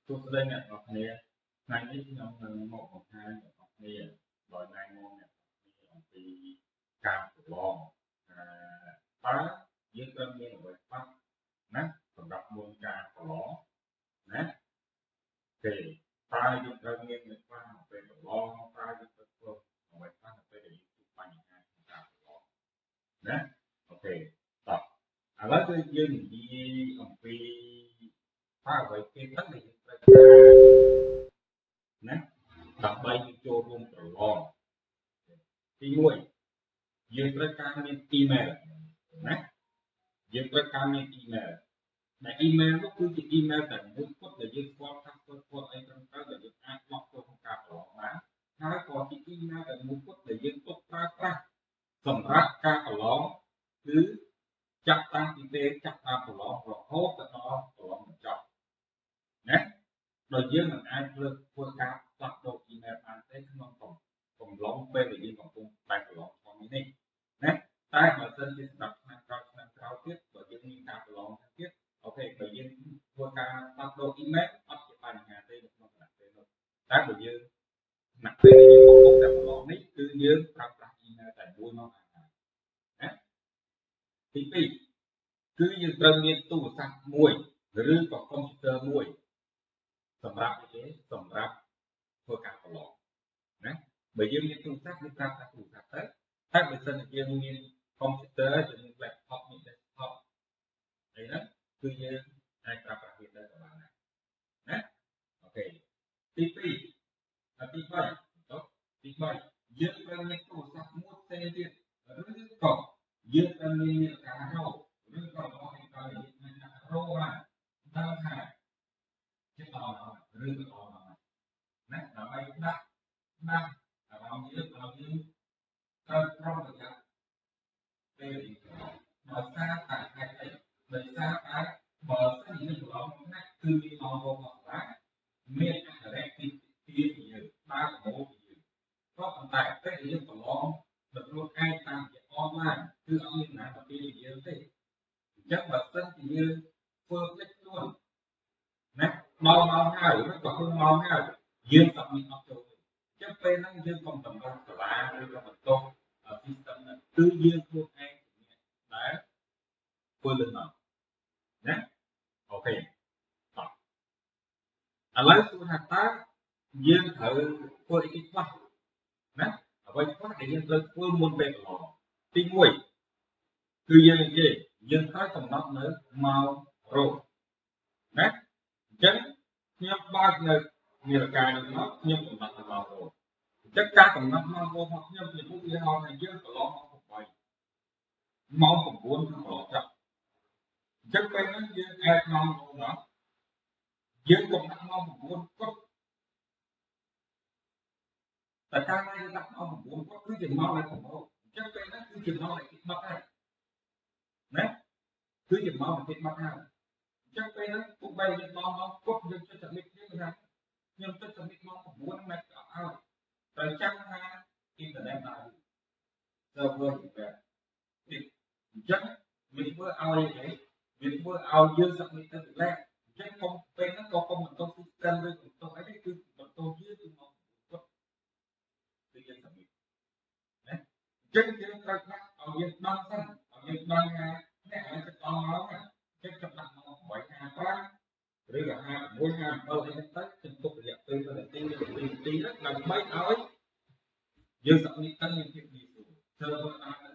tôi sẽ đây nhận học nghề ngày ít nhóm một hoặc hai học nghề đòi ngày môn này thì cao của lo phá dưới cơn nghiêng về phát nát còn đọc môn cao của nó nát thì phá dưới cơn nghiêng về phát học về của lo phá dưới cơn phương học về phát học về để giúp bạn hai cao của lo nát ok tập lấy cái dương gì ông phi phá về cái tất thì nát tập bay cho luôn của loទី1យើងត្រូវការមាន email ណាយើងត្រូវការមាន email ដែល email នោះគឺជា email តែមួយគត់ដែលយើងស្គាល់ password គាត់អីត្រឹមត្រូវដែលយើងអាចបោះចូលក្នុងការប្រឡងបានហើយក៏ជា email តែមួយគត់ដែលយើងទុកប្រើប្រាស់សម្រាប់ការប្រឡងគឺចាប់តាំងពីពេលចាប់តាមប្រឡងរហូតដល់ប្រឡងបញ្ចប់ណាដោយយើងមិនអាចធ្វើការផ្លាស់ប្ដូរ email បានទេក្នុងកំឡុងពេលដែលយើងកំពុងតែប្រឡងផងនេះណាតែបើសិនជាសម្រាប់ឆ្នាំក្រោយទៀតបើយើងមានការប្រឡងទៀតអូខេបើយើងធ្វើការផ្លាស់ប្ដូរ email អត់ជាបញ្ហាទេនៅក្នុងគណៈពេលនោះតែបើយើងណាពេលដែលយើងកំពុងតែប្រឡងនេះគឺយើងប្រើប្រាស់ email តែមួយមកណាទី2គឺយើងត្រូវមានទូរស័ព្ទមួយឬក៏កុំព្យូទ័រមួយសម្រាប់គេសម្រាប់ធ្វើការប្រឡងណាបើយើងមានទូរស័ព្ទយើងប្រើប្រាស់ទូរស័ព្ទទៅតែបើសិនជាយើងមានកុំព្យូទ័រយើងមាន laptop មាន desktop អីហ្នឹងគឺយើងអាចប្រើប្រាស់វាទៅបានដែរណាអូខេទី2ទី3ទី3យើងត្រូវមានទូរស័ព្ទមួយផ្សេងទៀតឬក៏យើងត្រូវមានការរោឬក៏របស់ឯកសារយើងអាចរោបានដឹងថាចិត្តអត់ឬក៏អត់ណាដើម្បីដាក់អារម្មណ៍យើងត្រូវប្រុងប្រយ័ត្នពេលដោយសារតែហេតុអីដោយសារតែបើសិនជាយើងប្រឡងណាស់គឺមានម៉ោងរបស់សាលាមានអក្សរទីយើងដើរប្រមូលពីយើងក៏ប៉ុន្តែពេលយើងប្រឡងដោយខ្លួនឯងតាមជាអនឡាញគឺអត់មានណាទៅពីយើងទេអញ្ចឹងបើសិនជាយើងធ្វើភ្លេចខ្លួនណាដល់ម៉ោងហើយឬក៏ហួសម៉ោងហើយយើងអត់មានអត់ចូលទេអញ្ចឹងពេលហ្នឹងយើងកុំតម្រូវសាលាឬក៏បន្ទប់ system ហ្នឹងគឺយើងខ្លួនឯងដែលធ្វើលឿនមកណាអូខេឥឡូវសួរថាតើយើងត្រូវធ្វើអីគេខ្លះណាអ្វីខ្លះដែលយើងត្រូវធ្វើមុនពេលប្រឡងទី1គឺយើងនិយាយយើងត្រូវកំណត់នៅម៉ោងរោណាអញ្ចឹងខ្ញុំបើកនៅនាឡិកានេះមកខ្ញុំកំណត់ម៉ោងរោអញ្ចឹងការកំណត់ម៉ោងរោរបស់ខ្ញុំជាឧទាហរណ៍ថាយើងប្រឡងម៉ោង8ម៉ោង9គឺប្រឡងចប់អញ្ចឹងពេលហ្នឹងយើងអាចម៉ោងរោដល់យើងកំណត់ម៉ោង9គាត់តែកាលណាយើងដាក់ម៉ោង9គាត់គឺជាម៉ោងដែលប្រមូលអញ្ចឹងពេលហ្នឹងគឺជាម៉ោងដែលគេបတ်ហើយណាគឺជាម៉ោងដែលគេបတ်ហើយអញ្ចឹងពេលហ្នឹងពួកបីយើងម៉ោងគាត់យើងចុច submit យើងថាខ្ញុំចុច submit ម៉ោង9មិនអត់ឲ្យត្រូវចាំថាអ៊ីនធឺណិតដើរ server បែបនេះអញ្ចឹងវាធ្វើឲ្យវាធ្វើឲ្យយើង submit ទៅទីឡាអញ្ចឹងកុំពេលហ្នឹងក៏កុំបន្ទប់ system ឬបន្ទប់អីទេគឺបន្ទប់យើងគឺមកគាត់គឺយើង submit ណាអញ្ចឹងយើងត្រូវដាក់ឲ្យយើងដឹងសិនឲ្យយើងដឹងថានេះឲ្យចិត្តដល់មកណាចិត្តចាប់ដាក់មក8:55ឬក៏56 57អីទៅខ្ញុំទុករយៈពេល1នាទីឬ2នាទីដើម្បីឲ្យយើង submit ទៅមានភាពងាយស្រួល server ដើរទៅ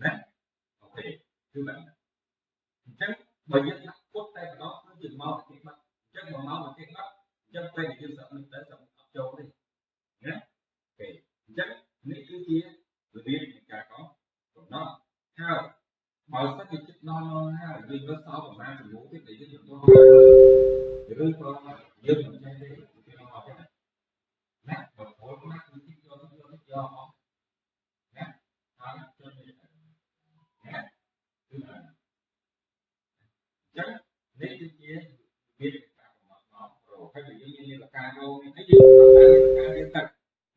ណាអូខេគឺបែបហ្នឹងអញ្ចឹងបើយើងដាក់ពុតតែម្ដងគឺជាមកគេបាត់អញ្ចឹងមកគេបាត់អញ្ចឹងពេលយើង submit ទៅ submit អត់ចូលទេណាអូខេអញ្ចឹងនេះគឺជារបៀបនៃការកំណត់ហើយបើសិនជាចិត្តដល់ម៉ោងហើយយើងទៅសល់ប្រមាណចំនួនទៀតដែលយើងទទួលឬក៏យើងមិនចេះទេគេមកទេណាបើពលណាគឺទីយកអស់ណាហើយចុចនេះណាគឺអញ្ចឹងនេះគឺជាវាការកំណត់ម៉ោងរោហើយបើយើងមានលក្ខណៈរោមានអីយើងកំណត់តាមលក្ខណៈយើងទៅ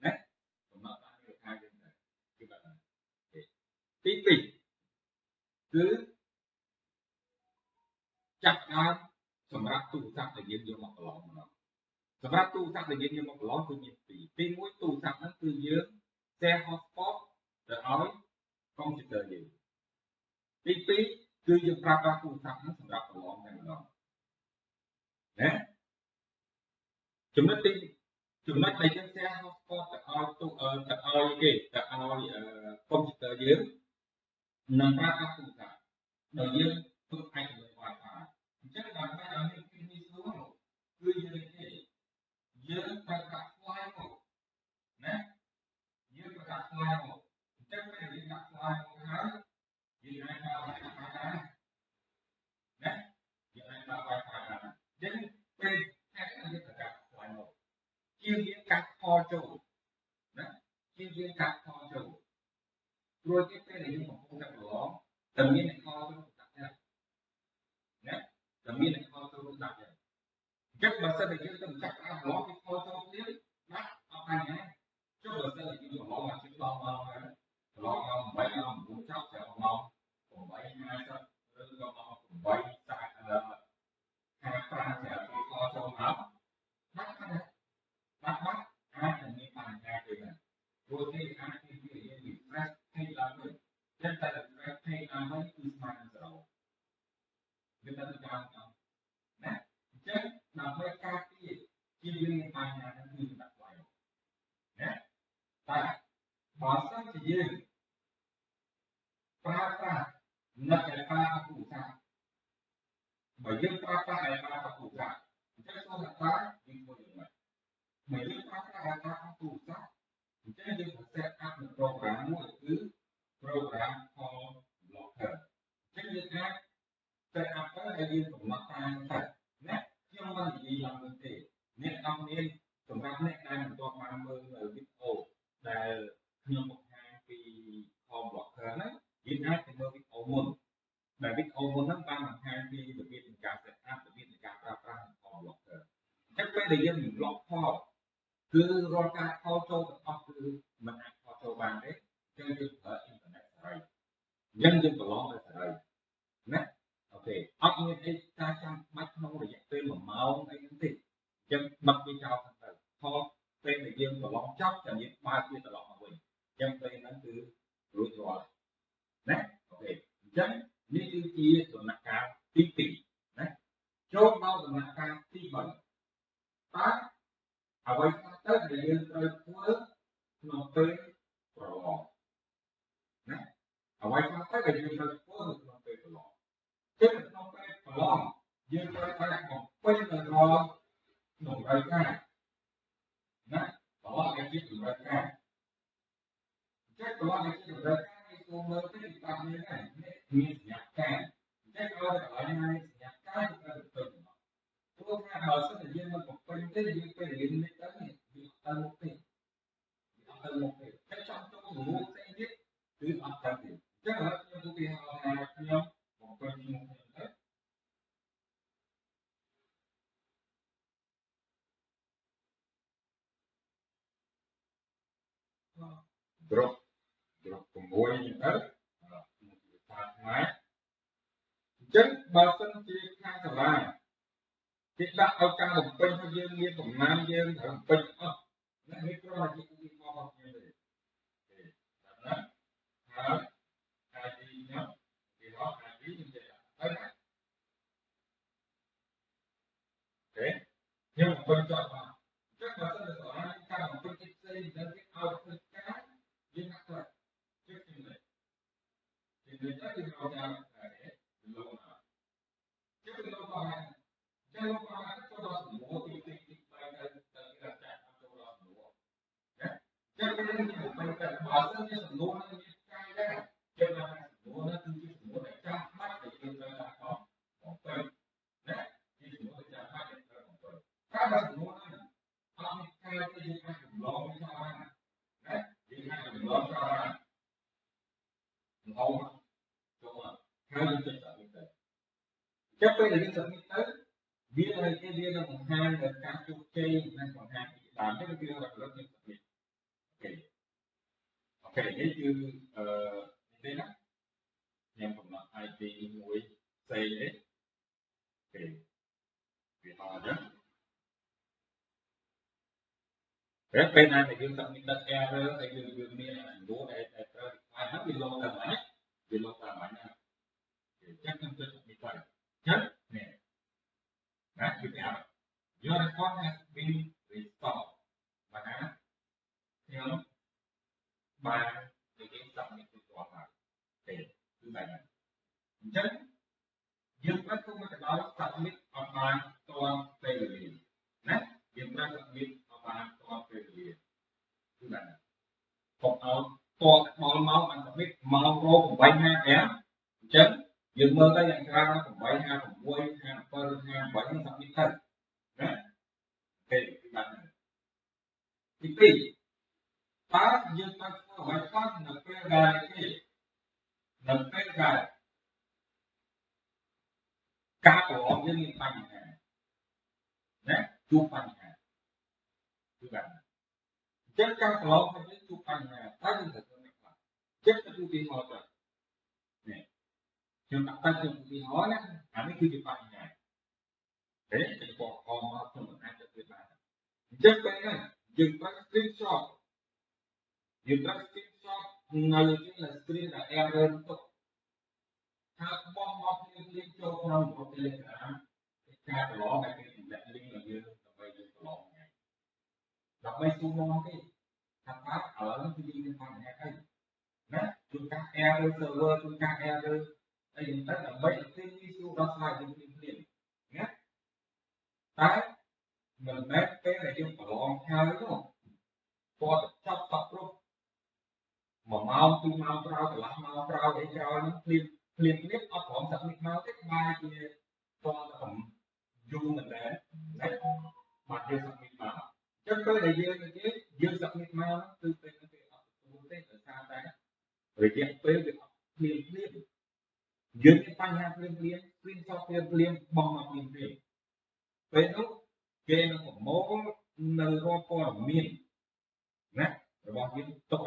ណាកំណត់តាមលក្ខណៈយើងទៅគឺបែបហ្នឹងទី2គឺចាប់ដើមស យើងយកមកប្រឡងម្ដងសម្រាប់ទូរស័ព្ទដែលយើងយកមកប្រឡងគឺមានពីរទីមួយទូរស័ព្ទហ្នឹងគឺយើង share hotspot ទៅឲ្យកុំព្យូទ័រយើងទីពីរគឺយើងប្រើប្រាស់ទូរស័ព្ទហ្នឹងសម្រាប់ប្រឡងតែម្ដងណាចំណុចដែលយើង share hotspot ទៅឲ្យទូទៅឲ្យគេទៅឲ្យកុំព្យូទ័រយើងនឹងប្រើប្រាស់ទូរស័ព្ទដោយយើងធ្វើឯកភាព Wi-Fi អញ្ចឹងដើម្បីឲ្យមានភាពងាយស្រួលគឺយើងប្រើប្រាស់ slide មកណាយើងប្រើប្រាស់ slide មកអញ្ចឹងពេលយើងដាក់ slide មកហើយយើងអាចប្រើ Wi-Fi បានណាយើងអាចប្រើ Wi-Fi បានអញ្ចឹងពេលយើងប្រើ slide មកជាយើងកាត់ខលចូលណាជាយើងកាត់ខលចូលព្រោះពេលយើងកំពុងតែប្រឡងតែមានខលចូលដាក់ណាតែមានខលចូលដាក់អញ្ចឹងបើសិនតែយើងទៅចាក់អាប្រឡងពីខលចូលទៀតណាអត់បញ្ហាចុះបើសិនតែយើងប្រឡងមកជិតដល់ម៉ោងហើយប្រឡងមក8ម៉ោង9ចប់តែម៉ោង8:50ឬក៏ម៉ោង8:55តែពីខលចូលមកបាត់អាចនឹងមានបញ្ហាទេណាព្រោះគេអាចជាយើង refresh page ឡើងវិញតែ refresh page ឡើងវិញគឺស្មើនឹង0វាទៅតាមណាអញ្ចឹងដើម្បីការពារជាយើងមានបញ្ហាហ្នឹងគឺដាក់ slide ណាតែបើសិនជាយើងប្រើប្រាស់និច្ចកាលទូរស័ព្ទបើយើងប្រើប្រាស់ឯកសារទូរស័ព្ទអញ្ចឹងសូមថាយើងធ្វើយ៉ាងម៉េចបើយើងប្រើប្រាស់ឯកសារទូរស័ព្ទអញ្ចឹងយើងត្រូវ set up នៅ program មួយគឺ program call blocker អញ្ចឹងយើងអាច set up ទៅហើយយើងកំណត់តាមទៅណាខ្ញុំមិននិយាយឡើងទេអ្នកនរគ្នាសម្រាប់អ្នកដែលមិនទាន់បានមើលវីដេអូដែលខ្ញុំបង្ហាញពី call blocker ហ្នឹងយើងអាចទៅមើលវីដេអូមុនដែលវីដេអូមុនហ្នឹងបានបង្ហាញពីរបៀបនៃការ set up របៀបនៃការប្រើប្រាស់ call blocker អញ្ចឹងពេលដែលយើង block call គឺរាល់ការ call ចូលទាំងអស់គឺមិនអាច call ចូលបានទេអញ្ចឹងយើងប្រើអ៊ីនធឺណិតសេរីអញ្ចឹងយើងប្រឡងទៅសេរីណាអូខេអត់មានអីការចាំបាច់ក្នុងរយៈពេល1ម៉ោងអីហ្នឹងទេអញ្ចឹងបិទវាចោលទៅផលពេលដែលយើងប្រឡងចប់ចាំយើងបើកវាត្រឡប់មកវិញអញ្ចឹងពេលហ្នឹងគឺរួចរាល់ណាអូខេអញ្ចឹងនេះគឺជាដំណាក់កាលទី2ណាចូលដល់ដំណាក់កាលទី3តើអ្វីខ្លះទៅដែលយើងត្រូវធ្វើក្នុងពេលប្រឡងណាអ្វីខ្លះទៅដែលយើងត្រូវធ្វើក្នុងពេលប្រឡងគឺក្នុងពេលប្រឡងយើងត្រូវតែបំពេញទៅរាល់តម្រូវការណាប្រឡងឲ្យជាតម្រូវការចេះប្រឡងឲ្យជាតម្រូវការនេះចូលមើលទៅពីតាមនេះដែរមានសញ្ញាការចេះឲ្យកន្លែងណាសញ្ញាការទៅត្រូវពេញព្រោះថាបើសិនជាយើងមិនបំពេញទេយើងពេលរៀននេះទៅវាអត់ទៅមុខទេតែចង់ចូលជំនួសផ្សេងទៀតគឺអត់ទៅទេអញ្ចឹងឥឡូវខ្ញុំឧទាហរណ៍ថាខ្ញុំបំពេញឈ្មោះខ្ញុំទៅdrop 6អញ្ចឹងទៅខ្ញុំនិយាយថាខ្មែរអញ្ចឹងបើសិនជាខាងសាលាគេដាក់ឲ្យការបំពេញឲ្យយើងមានកំណានយើងត្រូវបំពេញអស់នេះគ្រាន់តែជាឧទាហរណ៍របស់ខ្ញុំទេណាហើយ ID ខ្ញុំគេហៅ ID ខ្ញុំចេះហើយណាអូខេខ្ញុំបំពេញចោលបានអញ្ចឹងបើសិនជាសាលាការបំពេញផ្សេងទៅគេឲ្យធ្វើការយើងដាក់ទៅជិះជំនួយទៅយើងរកតាមលោកណាជិះលោកបានចេះលោកបានចូលដល់សំណួរទី3ទៅគេដាក់ចាក់ចូលដល់សំណួរណាចឹងពេលនេះខ្ញុំបំពេញតែបើសិនជាសំណួរនឹងមានកាយដែរយើងថាសំណួរនោះគឺជាសំណួរដែលចាំបាច់ដែលយើងត្រូវដាក់ផងបំពេញណាជាសំណួរដែលចាំបាច់ដែលត្រូវបំពេញតែបើសំណួរនោះអត់មានកាយទេយើងអាចចម្លងវាចោលបានណាយើងអាចចម្លងចោលបានល្អចូលមកហើយយើងចុច submit ទៅចឹងពេលដែលយើង submit ទៅវានឹងបង្ហាញដល់ការជោគជ័យនិងបង្ហាញពីដើមទៅគឺរកលឹកយើង submit អូខេនេះគឺនេះទេណាខ្ញុំកំណត់ ID មួយផ្សេងទេអូខេវាអត់អញ្ចឹង ពេលណាដែលយើងសមិតដឹក error ហើយយើងមានចំនួនដែលត្រូវហើយហ្នឹងវាលងតាមអីវាលងតាមអីណាចឹងខ្ញុំចុចនេះទៅចឹងនេះណាគឺប្រាប់ your record has been restored បាទណាខ្ញុំបាននិយាយសមិតទៅគាត់ហើយទេគឺបែបហ្នឹងអញ្ចឹងយើងត្រូវធ្វើមកដល់ submit អត់បានទាន់ពេលវេលាណាយើងត្រូវ submit អត់បានទាន់ពេលវេលាគឺបែបហ្នឹងកុំឲ្យតតដល់ម៉ោងបាន submit ម៉ោងរក8:55អញ្ចឹងយើងមើលទៅយ៉ាងច្រើន8:56 57 58ហ្នឹង submit ទៅណាពេលគឺបែបហ្នឹងទី2តើយើងត្រូវធ្វើអ្វីខ្លះនៅពេលដែលការប្រឡងយើងមានបញ្ហាណាជួបបញ្ហាគឺបែបហ្នឹងអញ្ចឹងការប្រឡងរបស់យើងជួបបញ្ហាតើយើងត្រូវធ្វើម៉េចខ្លះចិត្តទៅឧទាហរណ៍ទៅនេះខ្ញុំដាក់តែជាឧទាហរណ៍ណាអានេះគឺជាបញ្ហាទេតែបកអមមកខ្ញុំមិនអាចទៅធ្វើបានអញ្ចឹងពេលហ្នឹងយើងត្រូវ screenshot នៅជា screen ដែល error ទុកហើយបោះមកយើងចូលក្នុងប្រព័ន្ធ Telegram ការប្រឡងដែលគេសម្រាប់ link របស់យើងដើម្បីយើងប្រឡងហ្នឹងដើម្បីសួរមកទេថាតើឥឡូវនេះគឺយើងមានបញ្ហាអីណាជួនកាល error server ជួនកាល error អីយ៉ាងទៅដើម្បីឲ្យគេងាយស្រួលដោះស្រាយយើងភ្លាមៗណាតែមិនមែនពេលដែលយើងប្រឡងហើយនោះគាត់ទៅចាប់តប់គ្រប់1ម៉ោង2ម៉ោងក្រោយកន្លះម៉ោងក្រោយអីក្រោយហ្នឹងភ្លាមអត់ព្រម submit មកទេក្បែរជាគាត់ទៅយូរមែនតើណាបាត់យើង submit មកចឹងពេលដែលយើង submit មកគឺពេលហ្នឹងគេអត់ទទួលទេដោយសារតែរយៈពេលវាអត់ភ្លាមយើងមានបញ្ហាភ្លាម screenshot ភ្លាមបោះមកភ្លាមពេលនោះគេនឹងប្រមូលនៅរាល់ព័ត៌មានណារបស់យើងទុក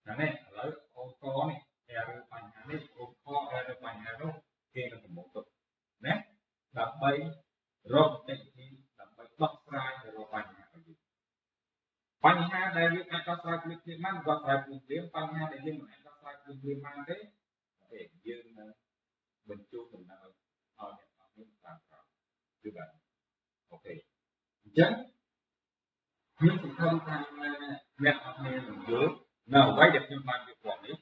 ហ្នឹងឯងឥឡូវអូនកនេះ error បញ្ហានេះអូក error បញ្ហានោះគេនឹងប្រមូលទុកណាដើម្បីរកតិចទីដើម្បីដោះស្រាយទៅរកបញ្ហារបស់យើងបញ្ហាដែលយើងអាចដោះស្រាយភ្លាមបានដោះស្រាយភ្លាមបញ្ហាដែលយើងមិនអាចដោះស្រាយភ្លាមបានទេយើងនឹងបញ្ជូនដំណើរឲ្យអ្នកនរគ្នាតាមក្រោយគឺបាទអូខេអញ្ចឹងខ្ញុំសង្ឃឹមថាអ្នកនរគ្នានឹងយល់នៅអ្វីដែលខ្ញុំបានរៀបរាប់នេះ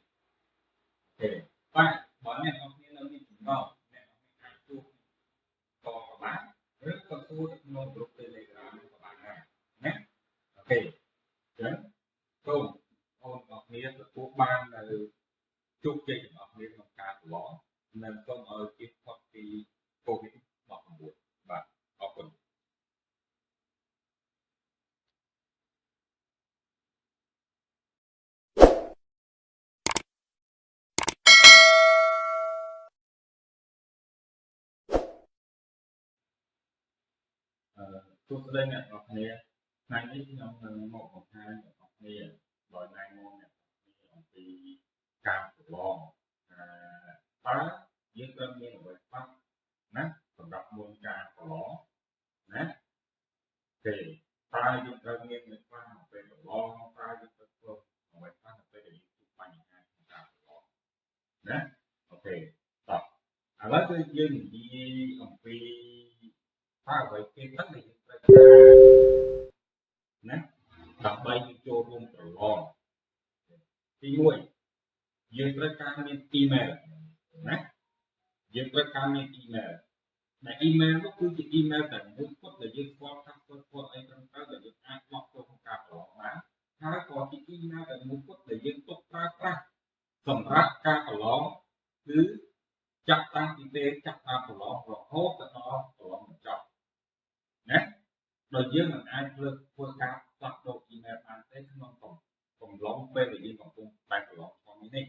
ទេបាទបើអ្នកនរគ្នានៅមានចំណងអ្នកនរគ្នាអាចជួបតក៏បានឬក៏សួរទៅក្នុងក្រុម Telegram ក៏បានដែរណាអូខេអញ្ចឹងសូមបងប្អូនគ្នាទទួលបាននៅជោគជ័យទាំងអស់គ្នាក្នុងការប្រឡងនិងសូមឲ្យជៀសផុតពី COVID-19 បាទអរគុណទោះស្ដីអ្នកនរគ្នាថ្ងៃនេះខ្ញុំនឹងមកបង្ហាញអ្នកនរគ្នាដោយណែនាំអ្នកនរគ្នាអំពីការប្រឡងតើយើងត្រូវមានអ្វីខ្លះណាសម្រាប់មុនការប្រឡងណាទេតើយើងត្រូវមានអ្វីខ្លះនៅពេលប្រឡងតើយើងត្រូវធ្វើអ្វីខ្លះនៅពេលដែលយើងជួបបញ្ហាក្នុងការប្រឡងណាអូខេតោះឥឡូវគឺយើងនិយាយអំពីតើអ្វីគេទៅដែលយើងត្រូវណាដើម្បីចូលរួមប្រឡងទី1យើងត្រូវការមាន email ណាយើងត្រូវការមាន email ដែល email នោះគឺជា email តែមួយគត់ដែលយើងស្គាល់ថាគាត់អីត្រឹមត្រូវដែលយើងអាចលុបចូលក្នុងការប្រឡងបានហើយក៏ជា email តែមួយគត់ដែលយើងទុកប្រើប្រាស់សម្រាប់ការប្រឡងគឺចាប់តាំងពីពេលចាប់តាមប្រឡងរហូតដល់ប្រឡងបញ្ចប់ណាដោយយើងមិនអាចធ្វើការផ្លាស់ប្ដូរ email បានទេក្នុងកំឡុងពេលដែលយើងកំពុងតែប្រឡងផងនេះ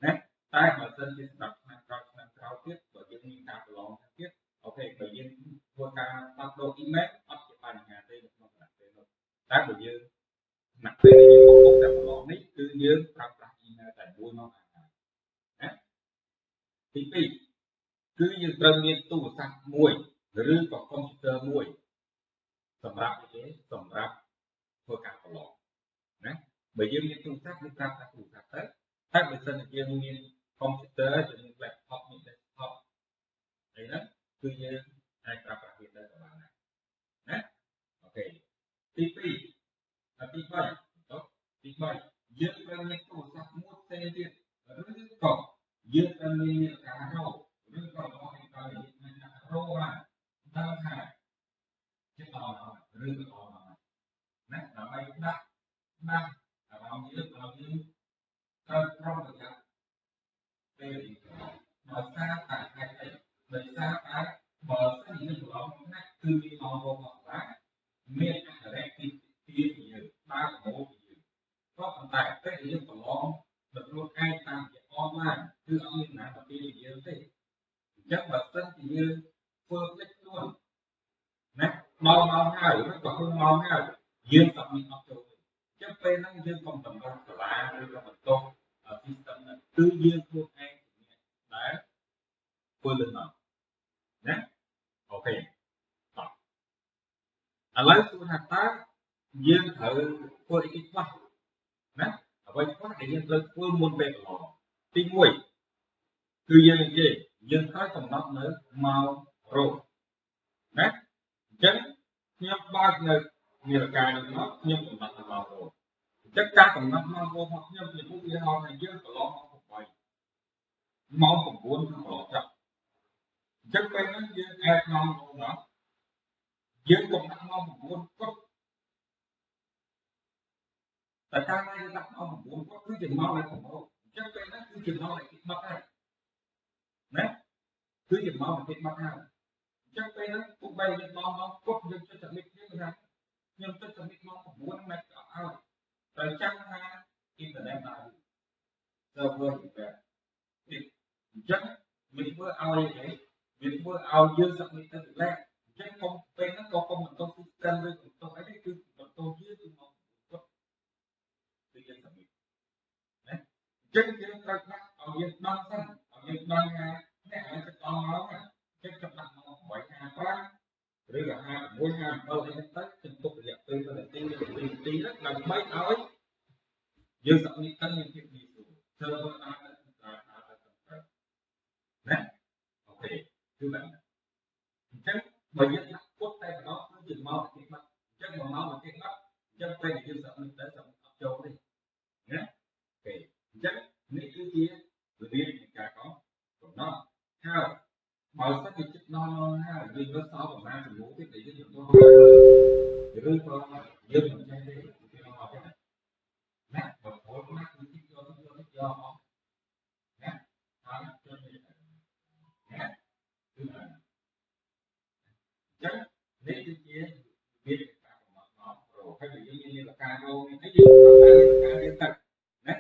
ណាតែបើសិនជាសម្រាប់ឆ្នាំក្រោយទៀតបើយើងមានការប្រឡងទៀតអូខេបើយើងធ្វើការផ្លាស់ប្ដូរ email អត់ជាបញ្ហាទេនៅក្នុងខណៈពេលនោះតែបើយើងណាពេលដែលយើងកំពុងតែប្រឡងនេះគឺយើងប្រើប្រាស់ email តែមួយមកណាទី2គឺយើងត្រូវមានទូរស័ព្ទមួយឬក៏កុំព្យូទ័រមួយសម្រាប់ធ្វើ ធ្វើការប្រឡងណាបើយើងមានទូរស័ព្ទយើងប្រាប់ថាទូរស័ព្ទទៅតែបើសិនជាយើងមានកុំព្យូទ័រយើងមាន laptop មាន desktop អីហ្នឹងគឺយើងអាចប្រើប្រាស់វាទៅក៏បានដែរណាអូខេទី2ទី3ទី3យើងត្រូវមានទូរស័ព្ទមួយផ្សេងទៀតឬក៏យើងត្រូវមានការរកឬក៏របស់ឯកសារយើងអាចរកបានដឹងថាចិត្តដល់ឬក៏ដល់ណាដើម្បីដាក់អារម្មណ៍យើងត្រូវប្រុងប្រយ័ត្នពេលដោយសារតែហេតុអីដោយសារតែបើសិនជាប្រឡងណាគឺមានម៉ោងរបស់សាលាមានអក្សរទីពីយើងដើរប្រមូលពីយើងក៏ប៉ុន្តែពេលយើងប្រឡងដោយខ្លួនឯងតាមជាអនឡាញគឺអត់មានណាទៅពីយើងទេអញ្ចឹងបើសិនជាយើងធ្វើភ្លេចខ្លួនណាដល់ម៉ោងហើយឬក៏គុំម៉ោងហើយយើងអត់មានអត់ចូលទេអញ្ចឹងពេលហ្នឹងយើងកុំតម្រូវសាលាឬក៏បន្ទប់ system ហ្នឹងគឺយើងខ្លួនឯងដែលធ្វើលឿនមកណាអូខេតោះឥឡូវសួរថាតើយើងត្រូវធ្វើអីគេខ្លះណាអ្វីខ្លះដែលយើងត្រូវធ្វើមុនពេលប្រឡងទី1គឺយើងនិយាយយើងត្រូវកំណត់នៅម៉ោងរោណាអញ្ចឹងខ្ញុំបើកនៅនាឡិកានេះមកខ្ញុំកំណត់ម៉ោងរោអញ្ចឹងការកំណត់ម៉ោងរោរបស់ខ្ញុំជាឧទាហរណ៍ថាយើងប្រឡងម៉ោង8ម៉ោង9គឺប្រឡងចប់អញ្ចឹងពេលហ្នឹងយើងអែកម៉ោងរោមកយើងកំណត់ម៉ោង9គាត់តែកាលណាយើងដាក់ម៉ោង9គាត់គឺជាម៉ោងដែលប្រមូលអញ្ចឹងពេលហ្នឹងគឺជាម៉ោងដែលគេបတ်ហើយណាគឺជាម៉ោងដែលគេបတ်ហើយអញ្ចឹងពេលហ្នឹងពុកបីយើងដល់ម៉ោងគាត់យើងចុច submit យើងថាខ្ញុំចុច submit ម៉ោង9មិនអត់ឲ្យត្រូវចាំថាអ៊ីនធឺណិតដើរ server នេះអញ្ចឹងវាធ្វើឲ្យវាធ្វើឲ្យយើង submit ទៅទីឡាអញ្ចឹងកុំពេលហ្នឹងក៏កុំបន្ទោស system ឬបន្ទោសអីទេគឺបន្ទោសយើងគឺមកគាត់គឺយើង submit ណាអញ្ចឹងយើងត្រូវដាក់ឲ្យយើងដឹងសិនឲ្យយើងដឹងថាអ្នកឲ្យចិត្តដល់មកណាអញ្ចឹងចាប់ដាក់មក855ឬក៏56 57អីទៅជំទុករយៈពេល1នាទី2នាទីហ្នឹងដើម្បីឲ្យយើង submit ទៅមានភាពងាយស្រួល server អាចទៅណាអូខេគឺបែបហ្នឹងអញ្ចឹងបើយើងដាក់ពុតតែម្ដងគឺជាម៉ោងទីបាត់អញ្ចឹង1ម៉ោងទីបាត់អញ្ចឹងពេលយើង submit ទៅ submit អត់ចូលទេណាអូខេអញ្ចឹងនេះគឺជារបៀបនៃការកំណត់ហើយបើសិនជាចិត្តដល់ម៉ោងហើយយើងរត់សល់ប្រហែលចំនួនទៀតដែលយើងទទួលឬក៏យើងមិនចេះទេគឺអត់ទេណាបើពលណាគឺទីយកអស់ណាហើយចូលទៅណាគឺអញ្ចឹងនេះគឺជាវាការកំណត់ម៉ោងរោហើយយើងមាននាឡិការោមានអីយើងកំណត់តាមនាឡិកាយើងទៅណា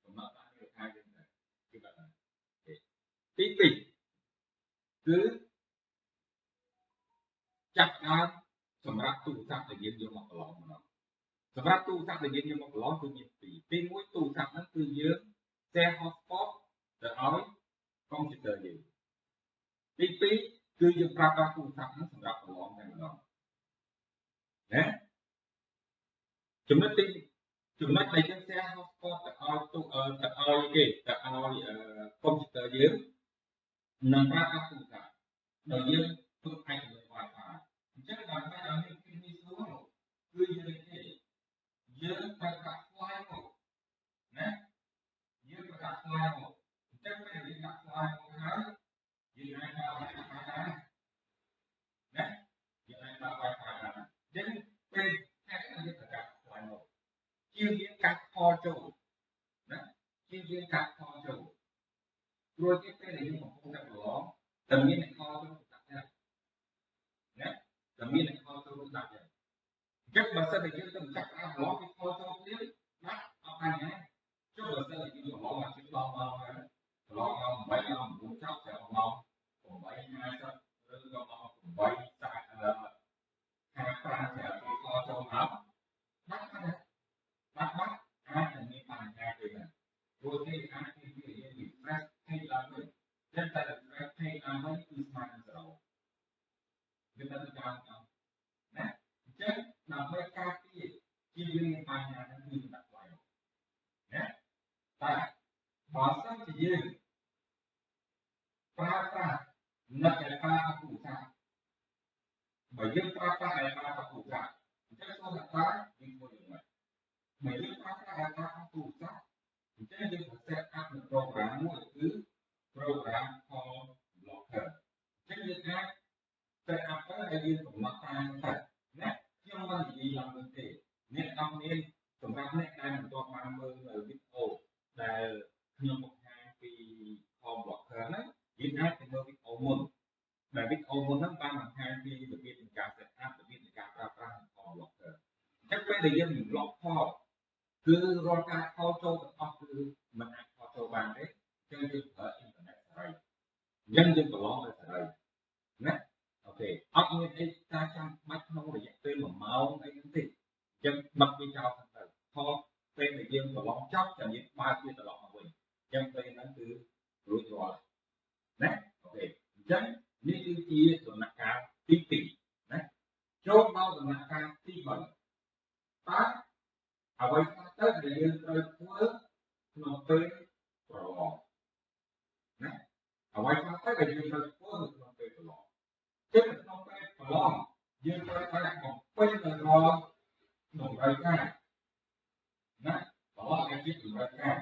កំណត់តាមនាឡិកាយើងទៅគឺបែបហ្នឹងទី2គឺចាប់ដើមសម្រាប់ទូរស័ព្ទដែលយើងយកមកប្រឡងម្ដងសម្រាប់ទូរស័ព្ទដែលយើងយកមកប្រឡងគឺមាន2ទី1ទូរស័ព្ទហ្នឹងគឺយើង share hotspot ទៅឲ្យកុំព្យូទ័រយើងទី2គឺយើងប្រើប្រាស់ទូរស័ព្ទហ្នឹងសម្រាប់ប្រឡងតែម្ដងណាចំណុចដែលយើង share hotspot ទៅឲ្យទូទៅឲ្យគេទៅឲ្យកុំព្យូទ័រយើងនឹងប្រើប្រាស់ទូរស័ព្ទដោយយើងធ្វើឯកភាព Wi-Fi អញ្ចឹងដើម្បីឲ្យមានភាពងាយស្រួលគឺយើងត្រូវដាក់ file មកណាយើងត្រូវដាក់ file មកអញ្ចឹងពេលយើងដាក់ file មកហើយយើងអាចដាក់ Wi-Fi ដែរណាយើងអាចដាក់ Wi-Fi ដែរអញ្ចឹងពេលតែយើងត្រូវដាក់ file មកជាងយើងកាត់ខលចូលណាជាងយើងកាត់ខលចូលព្រោះពេលដែលយើងកំពុងតែប្រឡងតែមានអ្នកខលចូលដាក់ដែរណាតែមានអ្នកខលចូលដាក់ដែរអញ្ចឹងបើសិនតែយើងទៅចាក់អាប្រឡងពីខលចូលទៀតណាអត់បញ្ហាចុះបើសិនតែយើងប្រឡងមកជិះដល់ម៉ោងហើយប្រឡងម៉ោង8ម៉ោង9ចប់តែម៉ោង8:50ឬក៏ម៉ោង8:55តែពីខលចូលមកបាត់អាចនឹងមានបញ្ហាទៅណាព្រោះគេអាចគេនិយាយពី refresh page ឡើងវិញតែ refresh page ឡើងវិញគឺស្មើនឹង0វាទៅតាមណាអញ្ចឹងដើម្បីការពារជាងយើង បើសិនជាយើងប្រើប្រាស់និកឯកាអគុសាបើយើងប្រើប្រាស់ឯកាអគុសាអញ្ចឹងសូមថាយើងធ្វើយ៉ាងម៉េចបើយើងប្រើប្រាស់ឯកាអគុសាអញ្ចឹងយើងត្រូវ set up នៅ program មួយគឺ program call blocker អញ្ចឹងយើងអាច set up ទៅហើយយើងកំណត់តាមទៅណាខ្ញុំមិននិយាយឡើងវិញទេអ្នកទាំងនេះសម្រាប់អ្នកដែលមិនទាន់បានមើលនៅវីដេអូដែលខ្ញុំបង្ហាញពី call blocker ហ្នឹងយើងអាចទៅមើលវីដេអូមុនដែលវីដេអូមុនហ្នឹងបានបង្ហាញពីរបៀបនៃការ set up របៀបនៃការប្រើប្រាស់ call blocker អញ្ចឹងពេលដែលយើង block call គឺរាល់ការ call ចូលទាំងអស់គឺមិនអាច call ចូលបានទេអញ្ចឹងយើងប្រើ internet សេរីអញ្ចឹងយើងប្រឡងទៅសេរីណាអូខេអត់មានអីការចាំបាច់ក្នុងរយៈពេល1ម៉ោងអីហ្នឹងទេអញ្ចឹងបិទវាចោលទៅផលពេលដែលយើងប្រឡងចប់ចាំយើងបើកវាត្រឡប់មកវិញអញ្ចឹងពេលហ្នឹងគឺរួចរាល់ណាអូខេអញ្ចឹងនេះគឺជាដំណាក់កាលទី2ណាចូលដល់ដំណាក់កាលទី3តើអ្វីខ្លះទៅដែលយើងត្រូវធ្វើក្នុងពេលប្រឡងណាអ្វីខ្លះទៅដែលយើងត្រូវធ្វើក្នុងពេលប្រឡងចឹងក្នុងពេលប្រឡងយើងត្រូវតែបំពេញទៅរាល់តម្រូវការណាប្រឡងឲ្យជាតម្រូវការ